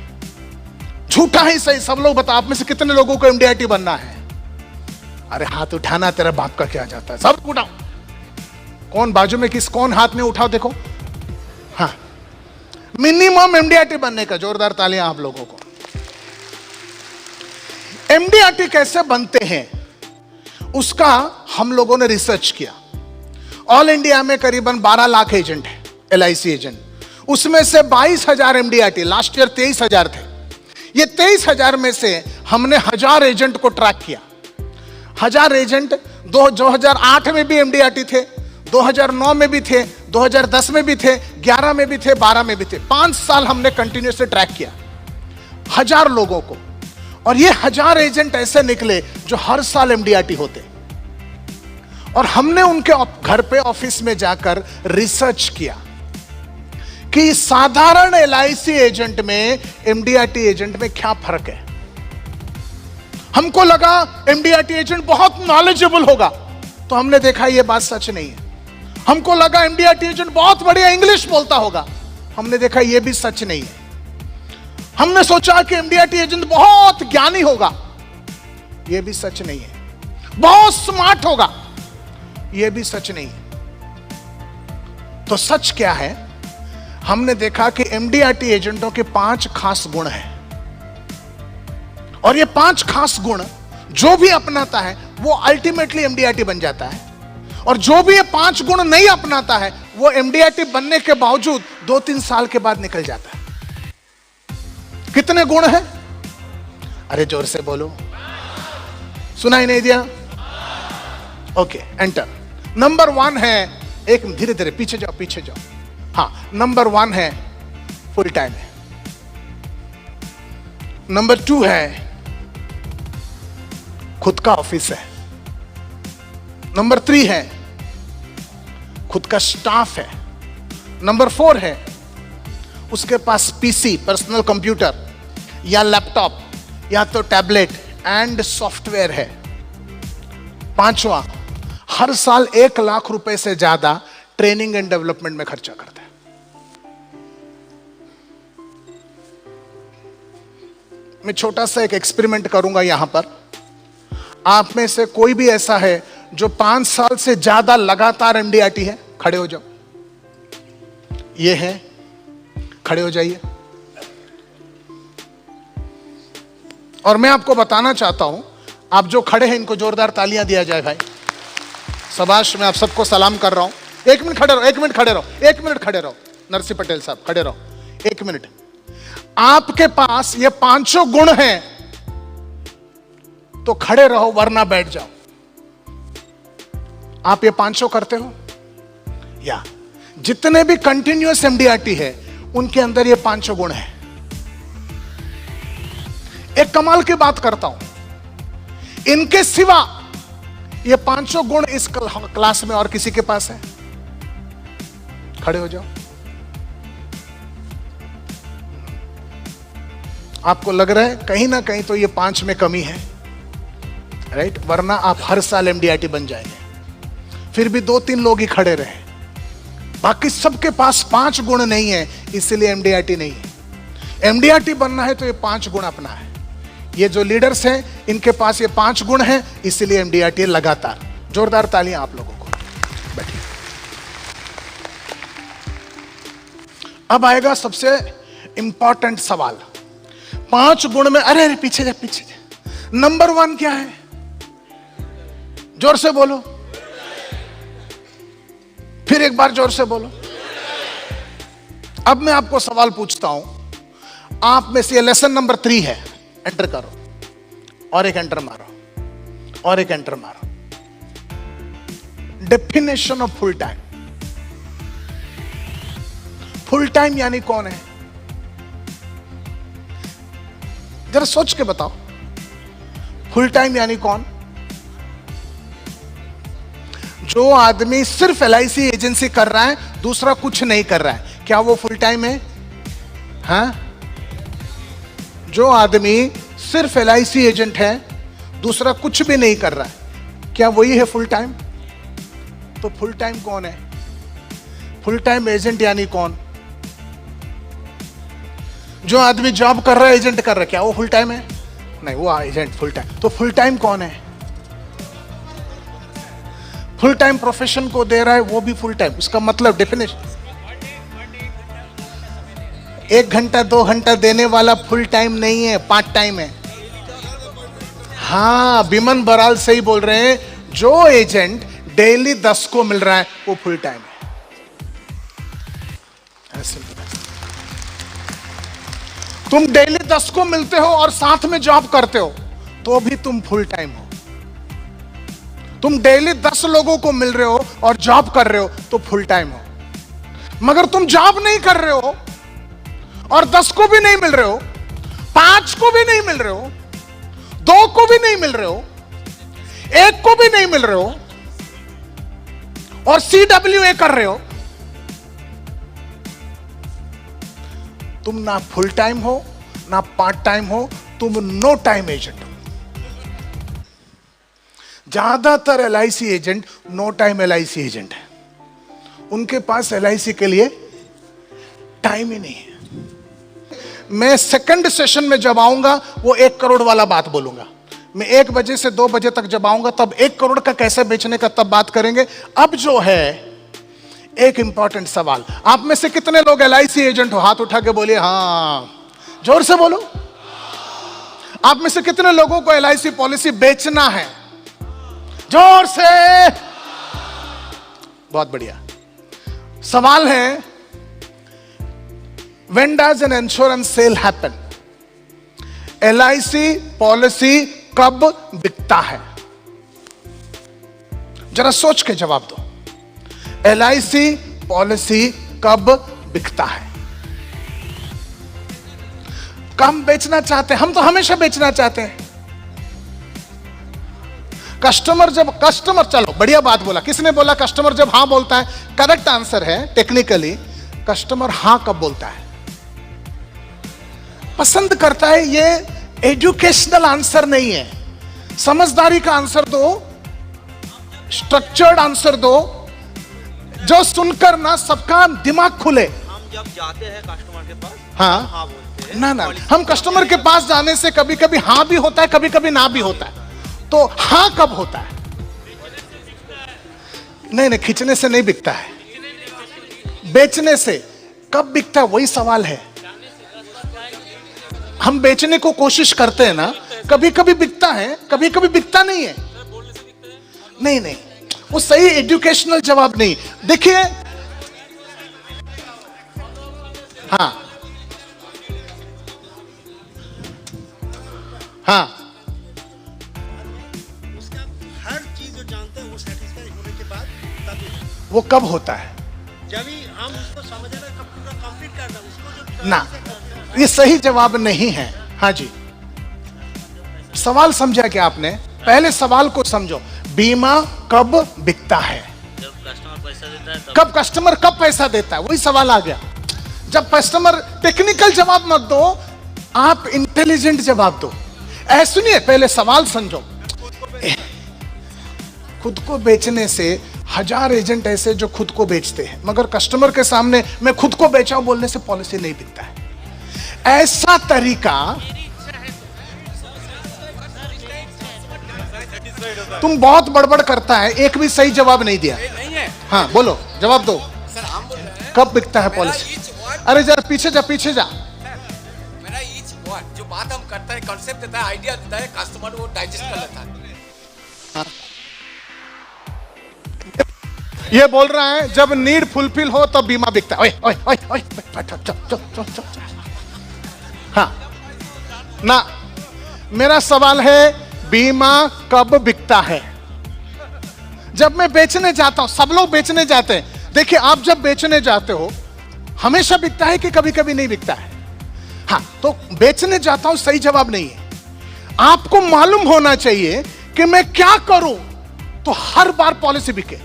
झूठा ही सही, सब लोग बताओ आप में से कितने लोगों को MDRT बनना है? अरे हाथ उठाना, तेरा बाप का क्या जाता है, सब उठाओ। कौन बाजू में कौन हाथ में उठाओ, देखो। हाँ, मिनिमम MDRT बनने का जोरदार तालियां आप लोगों को। एमडीआरटी कैसे बनते हैं उसका हम लोगों ने रिसर्च किया। ऑल इंडिया में करीबन 12 लाख एजेंट है, एलआईसी एजेंट। उसमें से 22,000 एमडीआरटी, लास्ट ईयर 23,000 थे। ये 23,000 में से हमने 1000 एजेंट को ट्रैक किया। 1000 एजेंट 2008 में भी एमडीआरटी थे, 2009 में भी थे, 2010 में भी थे, 11 में भी थे, 12 में भी थे। 5 साल हमने कंटिन्यूसली ट्रैक किया 1000 लोगों को। और ये 1000 एजेंट ऐसे निकले जो हर साल एमडीआरटी होते। और हमने उनके घर पे ऑफिस में जाकर रिसर्च किया कि साधारण एलआईसी एजेंट में एमडीआरटी एजेंट में क्या फर्क है। हमको लगा एमडीआरटी एजेंट बहुत नॉलेजेबल होगा, तो हमने देखा यह बात सच नहीं है। हमको लगा एमडीआरटी एजेंट बहुत बढ़िया इंग्लिश बोलता होगा, हमने देखा यह भी सच नहीं है। हमने सोचा कि एमडीआरटी एजेंट बहुत ज्ञानी होगा, यह भी सच नहीं है। बहुत स्मार्ट होगा, यह भी सच नहीं है। तो सच क्या है? हमने देखा कि एमडीआरटी एजेंटों के 5 खास गुण हैं। और ये 5 खास गुण जो भी अपनाता है वो अल्टीमेटली एमडीआरटी बन जाता है। और जो भी ये 5 गुण नहीं अपनाता है वो एमडीआरटी बनने के बावजूद 2-3 साल के बाद निकल जाता है। कितने गुण हैं? अरे जोर से बोलो, सुनाई नहीं दिया? Okay, enter. नंबर 1 है, एक धीरे धीरे पीछे जाओ, पीछे जाओ। हाँ, नंबर 1 है फुल टाइम है। नंबर 2 है खुद का ऑफिस है। नंबर 3 है खुद का स्टाफ है। नंबर 4 है उसके पास पीसी, पर्सनल कंप्यूटर या लैपटॉप या तो टैबलेट एंड सॉफ्टवेयर है। 5वां, हर साल 1 लाख रुपए से ज्यादा ट्रेनिंग एंड डेवलपमेंट में खर्चा करता है। मैं छोटा सा एक एक्सपेरिमेंट करूंगा यहां पर। आप में से कोई भी ऐसा है जो 5 साल से ज्यादा लगातार एमडीआरटी है? खड़े हो जाओ। ये है, खड़े हो जाइए। और मैं आपको बताना चाहता हूं, आप जो खड़े हैं इनको जोरदार तालियां दिया जाए भाई। शाबाश, मैं आप सबको सलाम कर रहा हूं। 1 मिनट खड़े रहो, 1 मिनट खड़े रहो, 1 मिनट खड़े रहो। नरसिंह पटेल साहब खड़े रहो 1 मिनट। आपके पास ये 5 गुण हैं तो खड़े रहो, वरना बैठ जाओ। आप ये 5 करते हो? या जितने भी कंटिन्यूअस एमडीआरटी है उनके अंदर ये 5 गुण हैं। एक कमाल की बात करता हूं, इनके सिवा ये 5 गुण इस क्लास में और किसी के पास है? खड़े हो जाओ। आपको लग रहा है कहीं ना कहीं तो ये 5 में कमी है, राइट? वरना आप हर साल एमडीआरटी बन जाएंगे। फिर भी 2-3 लोग ही खड़े रहे, बाकी सबके पास 5 गुण नहीं है, इसलिए एमडीआरटी नहीं है। एमडीआरटी बनना है तो ये 5 गुण अपना है। ये जो लीडर्स हैं इनके पास ये 5 गुण हैं, इसलिए एमडीआरटी लगातार। जोरदार तालियां आप लोगों को। बैठिए। अब आएगा सबसे इंपॉर्टेंट सवाल। 5 गुण में, अरे पीछे जा, पीछे जा। नंबर 1 क्या है? जोर से बोलो, फिर एक बार जोर से बोलो। अब मैं आपको सवाल पूछता हूं, आप में से लेसन नंबर 3 है, एंटर करो और एक एंटर मारो और एक एंटर मारो। Definition of full time. Full time यानी कौन है? जरा सोच के बताओ, फुल टाइम यानी कौन? जो आदमी सिर्फ एलआईसी एजेंसी कर रहा है, दूसरा कुछ नहीं कर रहा है, क्या वो फुल टाइम है? हाँ? जो आदमी सिर्फ एलआईसी एजेंट है, दूसरा कुछ भी नहीं कर रहा है, क्या वही है फुल टाइम? तो फुल टाइम कौन है? फुल टाइम एजेंट यानी कौन? जो आदमी जॉब कर रहा है, एजेंट कर रहा है, क्या वो फुल टाइम है? नहीं, वो एजेंट फुल टाइम। तो फुल टाइम कौन है? फुल टाइम प्रोफेशन को दे रहा है, वो भी फुल टाइम। उसका मतलब डेफिनेशन, 1 घंटा 2 घंटा देने वाला फुल टाइम नहीं है, पार्ट टाइम है। हाँ, बिमन बराल सही बोल रहे हैं। जो एजेंट डेली 10 को मिल रहा है वो फुल टाइम है। ऐसे तुम डेली 10 को मिलते हो और साथ में जॉब करते हो तो भी तुम फुल टाइम हो। तुम डेली 10 लोगों को मिल रहे हो और जॉब कर रहे हो तो फुल टाइम हो। मगर तुम जॉब नहीं कर रहे हो और 10 को भी नहीं मिल रहे हो, 5 को भी नहीं मिल रहे हो, 2 को भी नहीं मिल रहे हो, 1 को भी नहीं मिल रहे हो और CWA कर रहे हो, तुम ना फुल टाइम हो ना पार्ट टाइम हो, तुम नो टाइम एजेंट हो। ज्यादातर LIC agent no time LIC agent है। उनके पास LIC के लिए टाइम ही नहीं है। मैं सेकंड सेशन में जब आऊंगा वो 1 करोड़ वाला बात बोलूंगा। मैं 1 बजे से 2 बजे तक जब आऊंगा तब 1 करोड़ का कैसे बेचने का तब बात करेंगे। अब जो है एक इंपॉर्टेंट सवाल, आप में से कितने लोग LIC एजेंट हो? हाथ उठा के बोलिए हाँ, जोर से बोलो। आप में से कितने लोगों को LIC पॉलिसी बेचना है? जोर से। बहुत बढ़िया। सवाल है, when does an insurance sale happen? LIC policy कब बिकता है? जरा सोच के जवाब दो। LIC पॉलिसी कब बिकता है? कम बेचना चाहते हैं हम, तो हमेशा बेचना चाहते हैं। कस्टमर चलो बढ़िया बात बोला। किसने बोला कस्टमर जब हां बोलता है? करेक्ट आंसर है टेक्निकली। कस्टमर हां कब बोलता है? पसंद करता है। ये एजुकेशनल आंसर नहीं है। समझदारी का आंसर दो, स्ट्रक्चर्ड आंसर दो, जो सुनकर ना सबका दिमाग खुले। हम जब जाते हैं कस्टमर के पास हाँ, हाँ बोलते हैं। ना हम कस्टमर के पास जाने से कभी कभी हां भी होता है, कभी कभी ना भी होता है। तो हां कब होता है? नहीं, खींचने से नहीं बिकता है, बेचने से। कब बिकता है वही सवाल है। हम बेचने को कोशिश करते हैं ना, कभी कभी बिकता है, कभी कभी बिकता नहीं है। नहीं, वो सही एजुकेशनल जवाब नहीं। देखिए, हाँ उसका हर चीज जो जानते हैं वो सेटिस्फाई होने के बाद तभी वो कब होता है? जब ही हम उसको समझ रहे हैं, पूरा कंप्लीट करना उसको जो ना, ये सही जवाब नहीं है। हाँ जी, सवाल समझा क्या आपने? पहले सवाल को समझो। बीमा कब बिकता है? जब कस्टमर पैसा देता है कब कस्टमर कब पैसा देता है? वही सवाल आ गया। जब कस्टमर, टेक्निकल जवाब मत दो, आप इंटेलिजेंट जवाब दो। ऐसा सुनिए, पहले सवाल समझो। खुद को बेचने से 1000 एजेंट ऐसे जो खुद को बेचते हैं, मगर कस्टमर के सामने मैं खुद को बेचाऊं बोलने से पॉलिसी नहीं बिकता है। ऐसा तरीका तुम बहुत बड़बड़ करता है। एक भी सही जवाब नहीं दिया। हाँ बोलो, जवाब दो। कब बिकता है पॉलिसी? अरे जरा पीछे जा, पीछे जा। मेरा ईच वर्ड जो बात हम करता है, कॉन्सेप्ट देता है, आइडिया देता है, कस्टमर वो डाइजेस्ट कर लेता है। ये बोल रहा है जब नीड फुलफिल हो तब बीमा बिकता है। ओए ओए ओए ओए, चल। हाँ ना, मेरा सवाल है बीमा कब बिकता है? जब मैं बेचने जाता हूं। सब लोग बेचने जाते हैं। देखिए, आप जब बेचने जाते हो हमेशा बिकता है कि कभी कभी नहीं बिकता है? हाँ, तो बेचने जाता हूं सही जवाब नहीं है। आपको मालूम होना चाहिए कि मैं क्या करूं तो हर बार पॉलिसी बिके।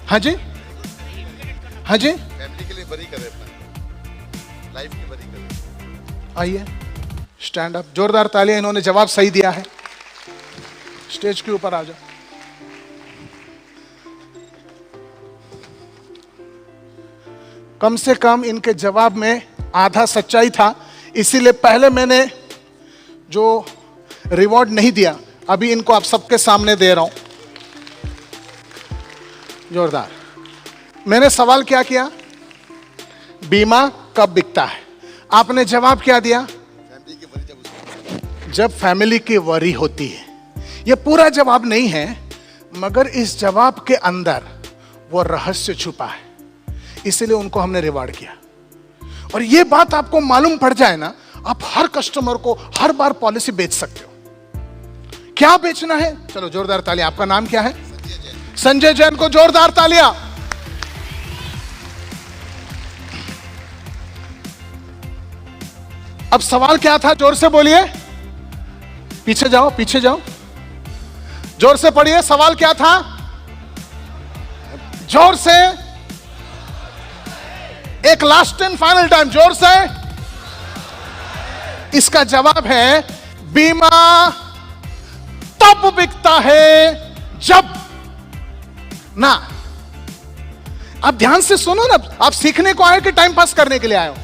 हाँ जी, हाँ जी, फैमिली के लिए बरी करे, अपना लाइफ की बरी करे। आइए स्टैंड अप। जोरदार तालियां। इन्होंने जवाब सही दिया है। स्टेज के ऊपर आ जाओ। कम से कम इनके जवाब में आधा सच्चाई था, इसीलिए पहले मैंने जो रिवॉर्ड नहीं दिया, अभी इनको आप सबके सामने दे रहा हूं। जोरदार। मैंने सवाल क्या किया? बीमा कब बिकता है? आपने जवाब क्या दिया? फैमिली की बरी जब उसको जब फैमिली की वरी होती है, यह पूरा जवाब नहीं है, मगर इस जवाब के अंदर वो रहस्य छुपा है, इसलिए उनको हमने रिवार्ड किया। और यह बात आपको मालूम पड़ जाए ना, आप हर कस्टमर को हर बार पॉलिसी बेच सकते हो। क्या बेचना है? चलो जोरदार तालियां। आपका नाम क्या है? संजय जैन को जोरदार तालियां। अब सवाल क्या था? जोर से बोलिए। पीछे जाओ, पीछे जाओ, जोर से पढ़िए। सवाल क्या था? जोर से, एक लास्ट एंड फाइनल टाइम, जोर से। इसका जवाब है बीमा तब बिकता है जब ना। आप ध्यान से सुनो ना, आप सीखने को आए कि टाइम पास करने के लिए आए हो?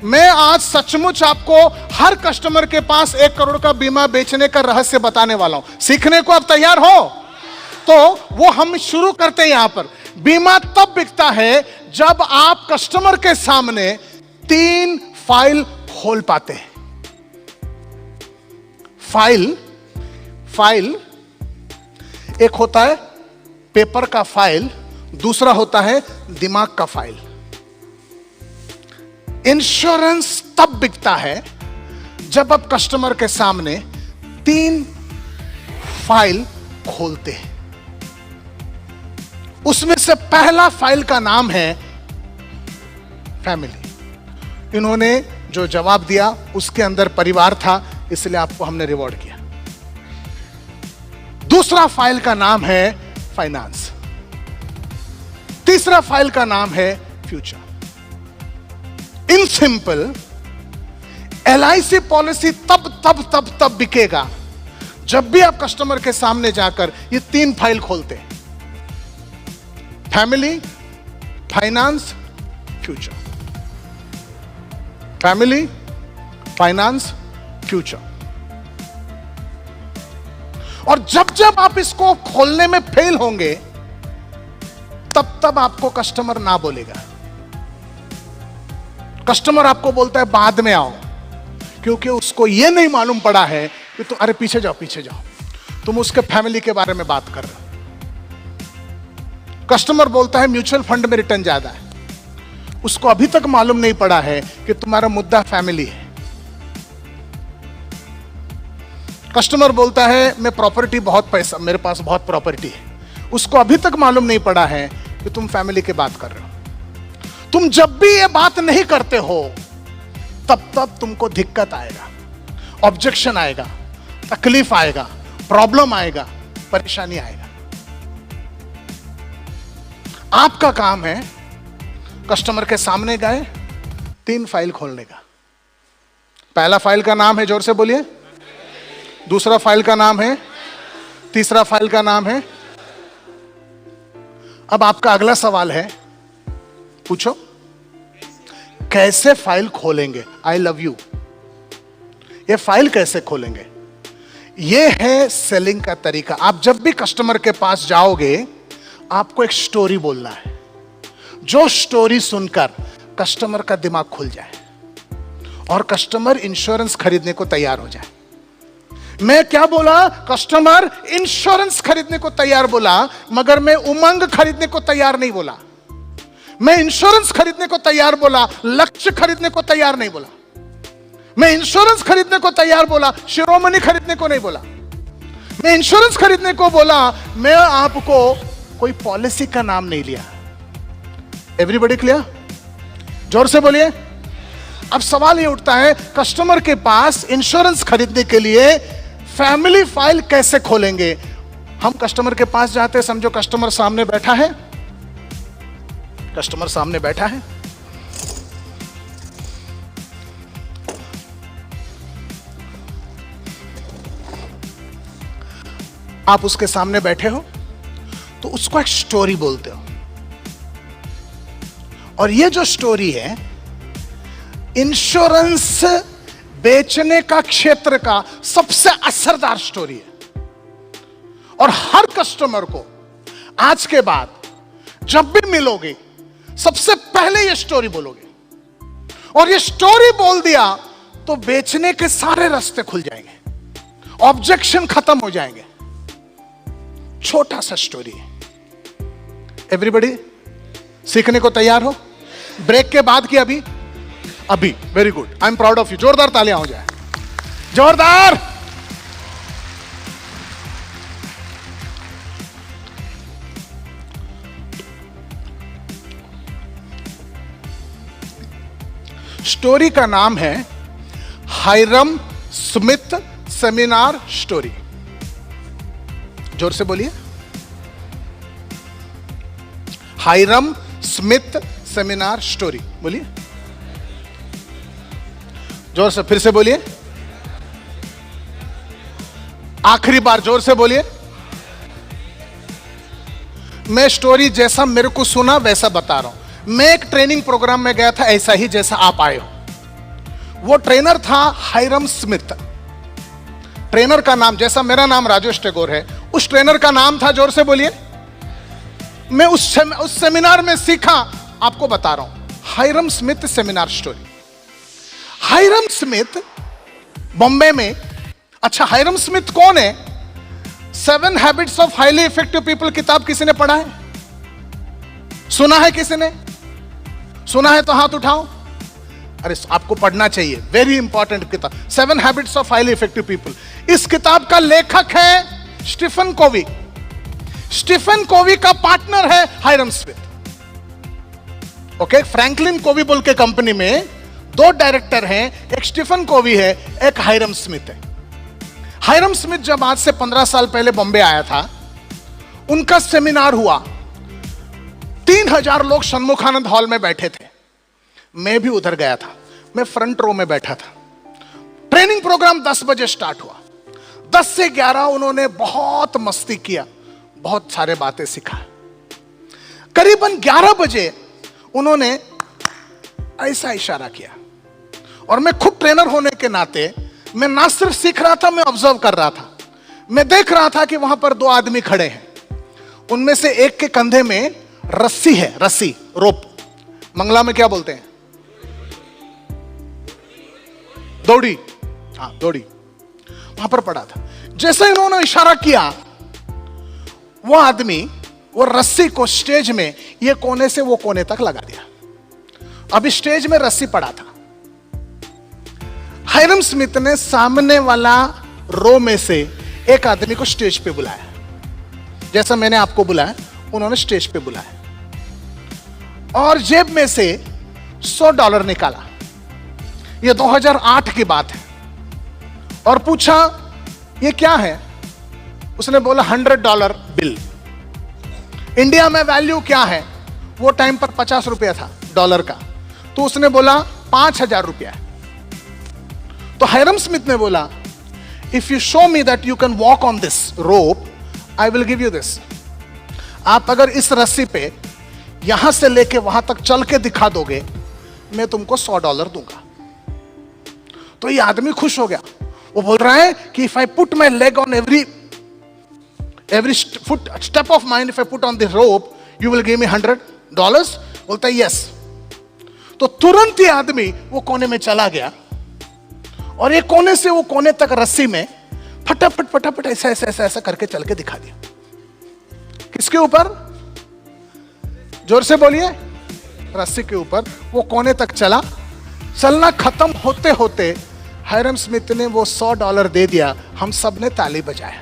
मैं आज सचमुच आपको हर कस्टमर के पास 1 करोड़ का बीमा बेचने का रहस्य बताने वाला हूं। सीखने को आप तैयार हो? तो वो हम शुरू करते हैं। यहां पर बीमा तब बिकता है जब आप कस्टमर के सामने 3 फाइल खोल पाते हैं। फाइल एक होता है पेपर का फाइल, दूसरा होता है दिमाग का फाइल। इंश्योरेंस तब बिकता है जब आप कस्टमर के सामने 3 फाइल खोलते हैं। उसमें से पहला फाइल का नाम है फैमिली। इन्होंने जो जवाब दिया उसके अंदर परिवार था, इसलिए आपको हमने रिवॉर्ड किया। दूसरा फाइल का नाम है फाइनेंस। तीसरा फाइल का नाम है future. In simple, LIC policy तब बिकेगा जब भी आप कस्टमर के सामने जाकर ये 3 फाइल खोलते हैं, family, finance, future. Family, finance, future. और जब जब आप इसको खोलने में फेल होंगे, तब आपको कस्टमर ना बोलेगा। कस्टमर आपको बोलता है बाद में आओ, क्योंकि उसको यह नहीं मालूम पड़ा है कि तुम, अरे पीछे जाओ, पीछे जाओ, तुम उसके फैमिली के बारे में बात कर रहे हो। कस्टमर बोलता है म्यूचुअल फंड में रिटर्न ज्यादा है, उसको अभी तक मालूम नहीं पड़ा है कि तुम्हारा मुद्दा फैमिली है। कस्टमर बोलता है मैं प्रॉपर्टी, बहुत पैसा, मेरे पास बहुत प्रॉपर्टी है, उसको अभी तक मालूम नहीं पड़ा है कि तुम फैमिली की बात कर रहे हो। तुम जब भी ये बात नहीं करते हो, तब तुमको दिक्कत आएगा, ऑब्जेक्शन आएगा, तकलीफ आएगा, प्रॉब्लम आएगा, परेशानी आएगा। आपका काम है कस्टमर के सामने गए 3 फाइल खोलने का। पहला फाइल का नाम है, जोर से बोलिए। दूसरा फाइल का नाम है, तीसरा फाइल का नाम है। अब आपका अगला सवाल है, पूछो कैसे फाइल खोलेंगे? I love you. ये फाइल कैसे खोलेंगे? ये है सेलिंग का तरीका। आप जब भी कस्टमर के पास जाओगे, आपको एक स्टोरी बोलना है, जो स्टोरी सुनकर कस्टमर का दिमाग खुल जाए और कस्टमर इंश्योरेंस खरीदने को तैयार हो जाए। मैं क्या बोला? कस्टमर इंश्योरेंस खरीदने को तैयार बोला, मगर मैं उमंग खरीदने को तैयार नहीं बोला। मैं इंश्योरेंस खरीदने को तैयार बोला, लक्ष्य खरीदने को तैयार नहीं बोला। मैं इंश्योरेंस खरीदने को तैयार बोला, शिरोमणि खरीदने को नहीं बोला। मैं इंश्योरेंस खरीदने को बोला, मैं आपको कोई पॉलिसी का नाम नहीं लिया। Everybody clear? जोर से बोलिए। अब सवाल ये उठता है, कस्टमर के पास इंश्योरेंस खरीदने के लिए फैमिली फाइल कैसे खोलेंगे? हम कस्टमर के पास जाते हैं, समझो कस्टमर सामने बैठा है, कस्टमर सामने बैठा है, आप उसके सामने बैठे हो तो उसको एक स्टोरी बोलते हो, और ये जो स्टोरी है इंश्योरेंस बेचने का क्षेत्र का सबसे असरदार स्टोरी है। और हर कस्टमर को आज के बाद जब भी मिलोगे, सबसे पहले ये स्टोरी बोलोगे, और ये स्टोरी बोल दिया तो बेचने के सारे रास्ते खुल जाएंगे, ऑब्जेक्शन खत्म हो जाएंगे। छोटा सा स्टोरी है। एवरीबॉडी सीखने को तैयार हो? ब्रेक के बाद की अभी? अभी। Very good, I am proud of you. जोरदार तालियां हो जाए, जोरदार। स्टोरी का नाम है हायरम स्मिथ सेमिनार स्टोरी। जोर से बोलिए, हायरम स्मिथ सेमिनार स्टोरी। बोलिए जोर से, फिर से बोलिए, आखिरी बार जोर से बोलिए। मैं स्टोरी जैसा मेरे को सुना वैसा बता रहा हूं। मैं एक ट्रेनिंग प्रोग्राम में गया था, ऐसा ही जैसा आप आए हो। वो ट्रेनर था हायरम स्मिथ। ट्रेनर का नाम, जैसा मेरा नाम राजेश टैगोर है, उस ट्रेनर का नाम था, जोर से बोलिए। मैं उस सेमिनार में सीखा, आपको बता रहा हूं, Hiram Smith seminar story. Hiram Smith Bombay में। अच्छा, हायरम स्मिथ कौन है? 7 habits of highly effective people किताब किसी ने पढ़ा है? सुना है किसी ने? सुना है तो हाथ उठाओ। अरे आपको पढ़ना चाहिए, वेरी इंपॉर्टेंट किताब, 7 habits of highly effective people. इस किताब का लेखक है स्टीफन कोवी। स्टीफन कोवी का पार्टनर है हायरम स्मिथ। ओके, फ्रैंकलिन कोवी बोल के कंपनी में 2 डायरेक्टर हैं, एक स्टीफन कोवी है, एक हायरम स्मिथ है। हायरम स्मिथ जब आज से 15 साल पहले बॉम्बे आया था, उनका सेमिनार हुआ। 3000 लोग सन्मुखानंद हॉल में बैठे थे। मैं भी उधर गया था, मैं फ्रंट रो में बैठा था। ट्रेनिंग प्रोग्राम 10 बजे स्टार्ट हुआ। 10 से 11 उन्होंने बहुत मस्ती किया, बहुत सारे बातें सीखा। करीबन 11 बजे उन्होंने ऐसा इशारा किया, और मैं खुद ट्रेनर होने के नाते मैं ना सिर्फ सीख रहा था, मैं ऑब्जर्व कर रहा था। मैं देख रहा था कि वहां पर 2 आदमी खड़े हैं। उनमें से एक के कंधे में रस्सी है, रस्सी, रोप। मंगला में क्या बोलते हैं? दौड़ी। हाँ, दौड़ी वहां पर पड़ा था। जैसे इन्होंने इशारा किया, वो आदमी वो रस्सी को स्टेज में, ये कोने से वो कोने तक लगा दिया। अभी स्टेज में रस्सी पड़ा था। हायरम स्मिथ ने सामने वाला रो में से एक आदमी को स्टेज पे बुलाया, जैसा मैंने आपको बुलाया, उन्होंने स्टेज पे बुलाया, और जेब में से $100 निकाला। यह 2008 की बात है। और पूछा ये क्या है? उसने बोला $100 बिल। इंडिया में वैल्यू क्या है? वो टाइम पर 50 रुपया था डॉलर का, तो उसने बोला 5000 रुपया। तो हायरम स्मिथ ने बोला, if you show me that you can walk on this rope, I will give you this. आप अगर इस रस्सी पे यहां से लेके वहां तक चल के दिखा दोगे, मैं तुमको $100 दूंगा। तो ये आदमी खुश हो गया। वो बोल रहा है कि if I put my leg on every foot step of mine, if I put on this rope, you will give me $100। बोलता है यस। तो तुरंत ही आदमी वो कोने में चला गया, और एक कोने से वो कोने तक रस्सी में फटाफट फटाफट ऐसा ऐसा ऐसा ऐसा करके चल के दिखा दिया। किसके ऊपर? जोर से बोलिए। रस्सी के ऊपर वो कोने तक चला। चलना खत्म होते होते हायरम स्मिथ ने वो $100 दे दिया। हम सब ने ताली बजाया।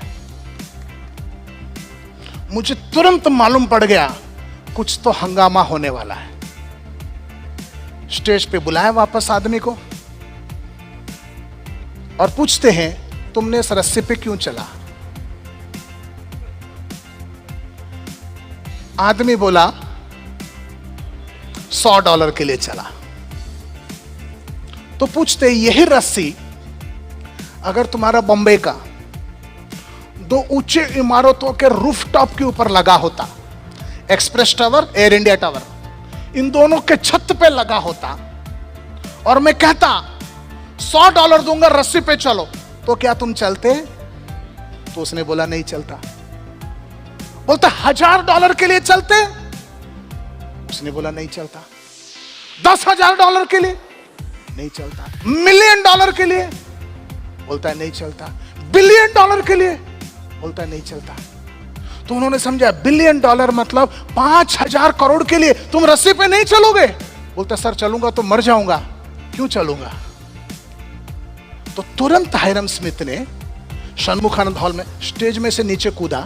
मुझे तुरंत मालूम पड़ गया कुछ तो हंगामा होने वाला है। स्टेज पे बुलाया वापस आदमी को, और पूछते हैं तुमने इस रस्सी पे क्यों चला? आदमी बोला $100 के लिए चला। तो पूछते, यही रस्सी अगर तुम्हारा बॉम्बे का 2 ऊंचे इमारतों के रूफटॉप के ऊपर लगा होता, Express Tower, Air India Tower, इन दोनों के छत पे लगा होता, और मैं कहता $100 दूंगा, रस्सी पे चलो, तो क्या तुम चलते? तो उसने बोला नहीं चलता। बोलता $1000 के लिए चलते? उसने बोला नहीं चलता। $10,000 के लिए? नहीं चलता। $1 मिलियन के लिए बोलता है नहीं चलता। $1 बिलियन के लिए बोलता है नहीं चलता। तो उन्होंने समझा $1 बिलियन मतलब 5000 करोड़ के लिए तुम रस्सी पे नहीं चलोगे। बोलता सर चलूंगा तो मर जाऊंगा। क्यों चलूंगा? तो तुरंत हायरम स्मिथ ने षणमुखानंद हॉल में स्टेज में से नीचे कूदा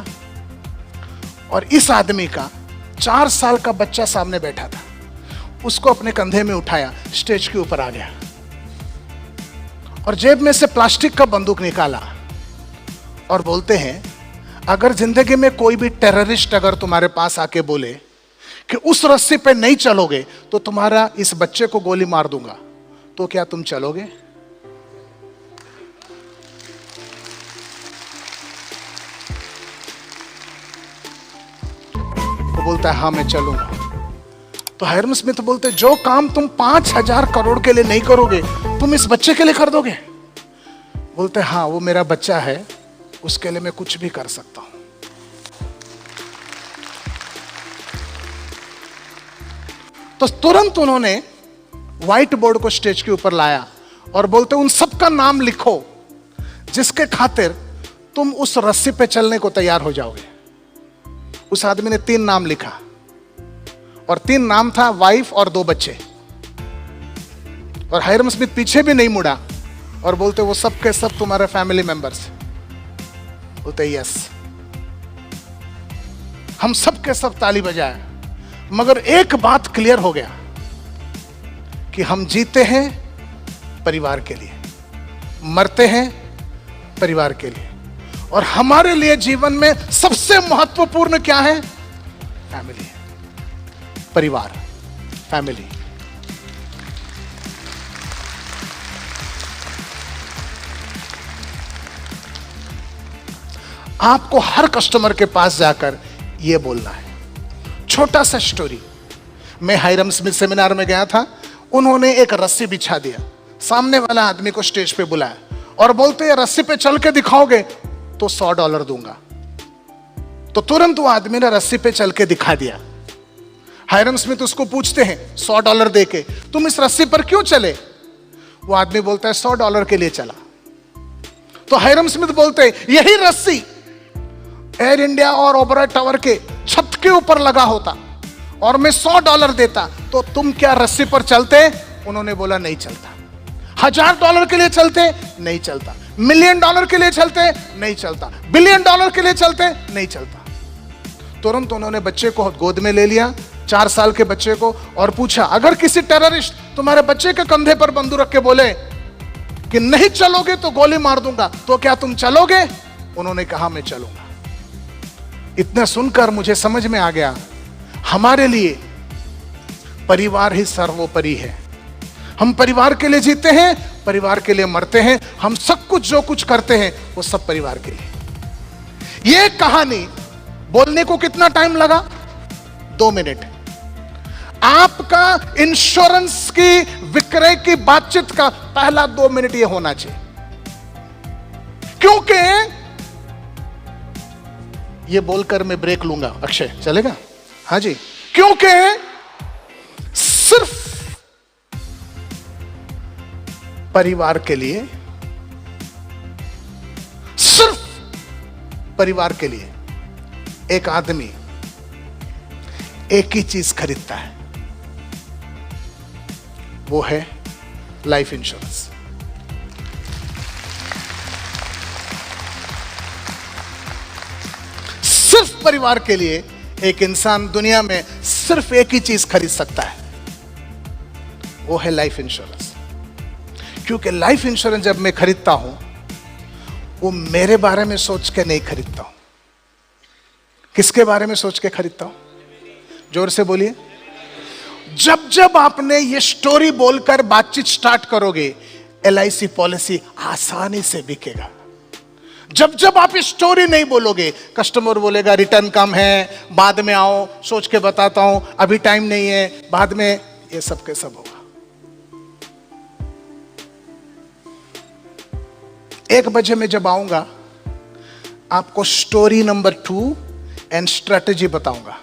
और इस आदमी का 4 साल का बच्चा सामने बैठा था, उसको अपने कंधे में उठाया, स्टेज के ऊपर आ गया और जेब में से प्लास्टिक का बंदूक निकाला और बोलते हैं अगर जिंदगी में कोई भी टेररिस्ट अगर तुम्हारे पास आके बोले कि उस रस्सी पे नहीं चलोगे तो तुम्हारा इस बच्चे को गोली मार दूंगा, तो क्या तुम चलोगे? तो बोलता है हाँ मैं चलूंगा। तो हायरम स्मिथ बोलते जो काम तुम 5000 करोड़ के लिए नहीं करोगे तुम इस बच्चे के लिए कर दोगे? बोलते हाँ वो मेरा बच्चा है, उसके लिए मैं कुछ भी कर सकता हूं। तो तुरंत उन्होंने व्हाइट बोर्ड को स्टेज के ऊपर लाया और बोलते उन सबका नाम लिखो जिसके खातिर तुम उस रस्सी पे चलने को तैयार हो जाओगे। उस आदमी ने 3 नाम लिखा और 3 नाम था वाइफ और 2 बच्चे। और हायरम स्मिथ पीछे भी नहीं मुड़ा और बोलते वो सब के सब तुम्हारे फैमिली मेंबर्स। बोलते यस। हम सब के सब ताली बजाए, मगर एक बात क्लियर हो गया कि हम जीते हैं परिवार के लिए, मरते हैं परिवार के लिए, और हमारे लिए जीवन में सबसे महत्वपूर्ण क्या है? फैमिली, परिवार, फैमिली। आपको हर कस्टमर के पास जाकर यह बोलना है। छोटा सा स्टोरी, मैं हायरम स्मिथ सेमिनार में गया था, उन्होंने एक रस्सी बिछा दिया, सामने वाला आदमी को स्टेज पे बुलाया और बोलते हैं रस्सी पे चल के दिखाओगे तो $100 दूंगा। तो तुरंत वो आदमी ने रस्सी पे चल के दिखा दिया। हायरम स्मिथ उसको पूछते हैं $100 देके तुम इस रस्सी पर क्यों चले? वो आदमी बोलता है $100 के लिए चला। तो हायरम स्मिथ बोलते हैं यही रस्सी एयर इंडिया और ओबराय टावर के छत के ऊपर लगा होता और मैं $100 देता तो तुम क्या रस्सी पर चलते? उन्होंने बोला नहीं चलता। $1000 के लिए चलते? नहीं चलता। $1 मिलियन के लिए चलते? नहीं चलता। $1 बिलियन के लिए चलते? नहीं चलता। तुरंत उन्होंने बच्चे को गोद में ले लिया, 4 साल के बच्चे को, और पूछा अगर किसी टेररिस्ट तुम्हारे बच्चे के कंधे पर बंदूक रख के बोले कि नहीं चलोगे तो गोली मार दूंगा, तो क्या तुम चलोगे? उन्होंने कहा मैं चलूंगा। इतना सुनकर मुझे समझ में आ गया हमारे लिए परिवार ही सर्वोपरि है। हम परिवार के लिए जीते हैं, परिवार के लिए मरते हैं। हम सब कुछ जो कुछ करते हैं वो सब परिवार के लिए। यह कहानी बोलने को कितना टाइम लगा? 2 मिनट। आपका इंश्योरेंस की विक्रय की बातचीत का पहला 2 मिनट यह होना चाहिए, क्योंकि ये बोलकर मैं ब्रेक लूंगा। अक्षय चलेगा? हाँ जी। क्योंकि सिर्फ परिवार के लिए, सिर्फ परिवार के लिए एक आदमी एक ही चीज खरीदता है, वो है लाइफ इंश्योरेंस। सिर्फ परिवार के लिए एक इंसान दुनिया में सिर्फ एक ही चीज खरीद सकता है, वो है लाइफ इंश्योरेंस। क्योंकि लाइफ इंश्योरेंस जब मैं खरीदता हूं वो मेरे बारे में सोच के नहीं खरीदता हूं। किसके बारे में सोच के खरीदता हूं? जोर से बोलिए। जब जब आपने ये स्टोरी बोलकर बातचीत स्टार्ट करोगे, LIC पॉलिसी आसानी से बिकेगा। जब जब आप स्टोरी नहीं बोलोगे, कस्टमर बोलेगा रिटर्न कम है, बाद में आओ, सोच के बताता हूं, अभी टाइम नहीं है, बाद में, ये सब के सब होगा। 1 बजे मैं जब आऊंगा आपको स्टोरी नंबर 2 एंड स्ट्रेटेजी बताऊंगा।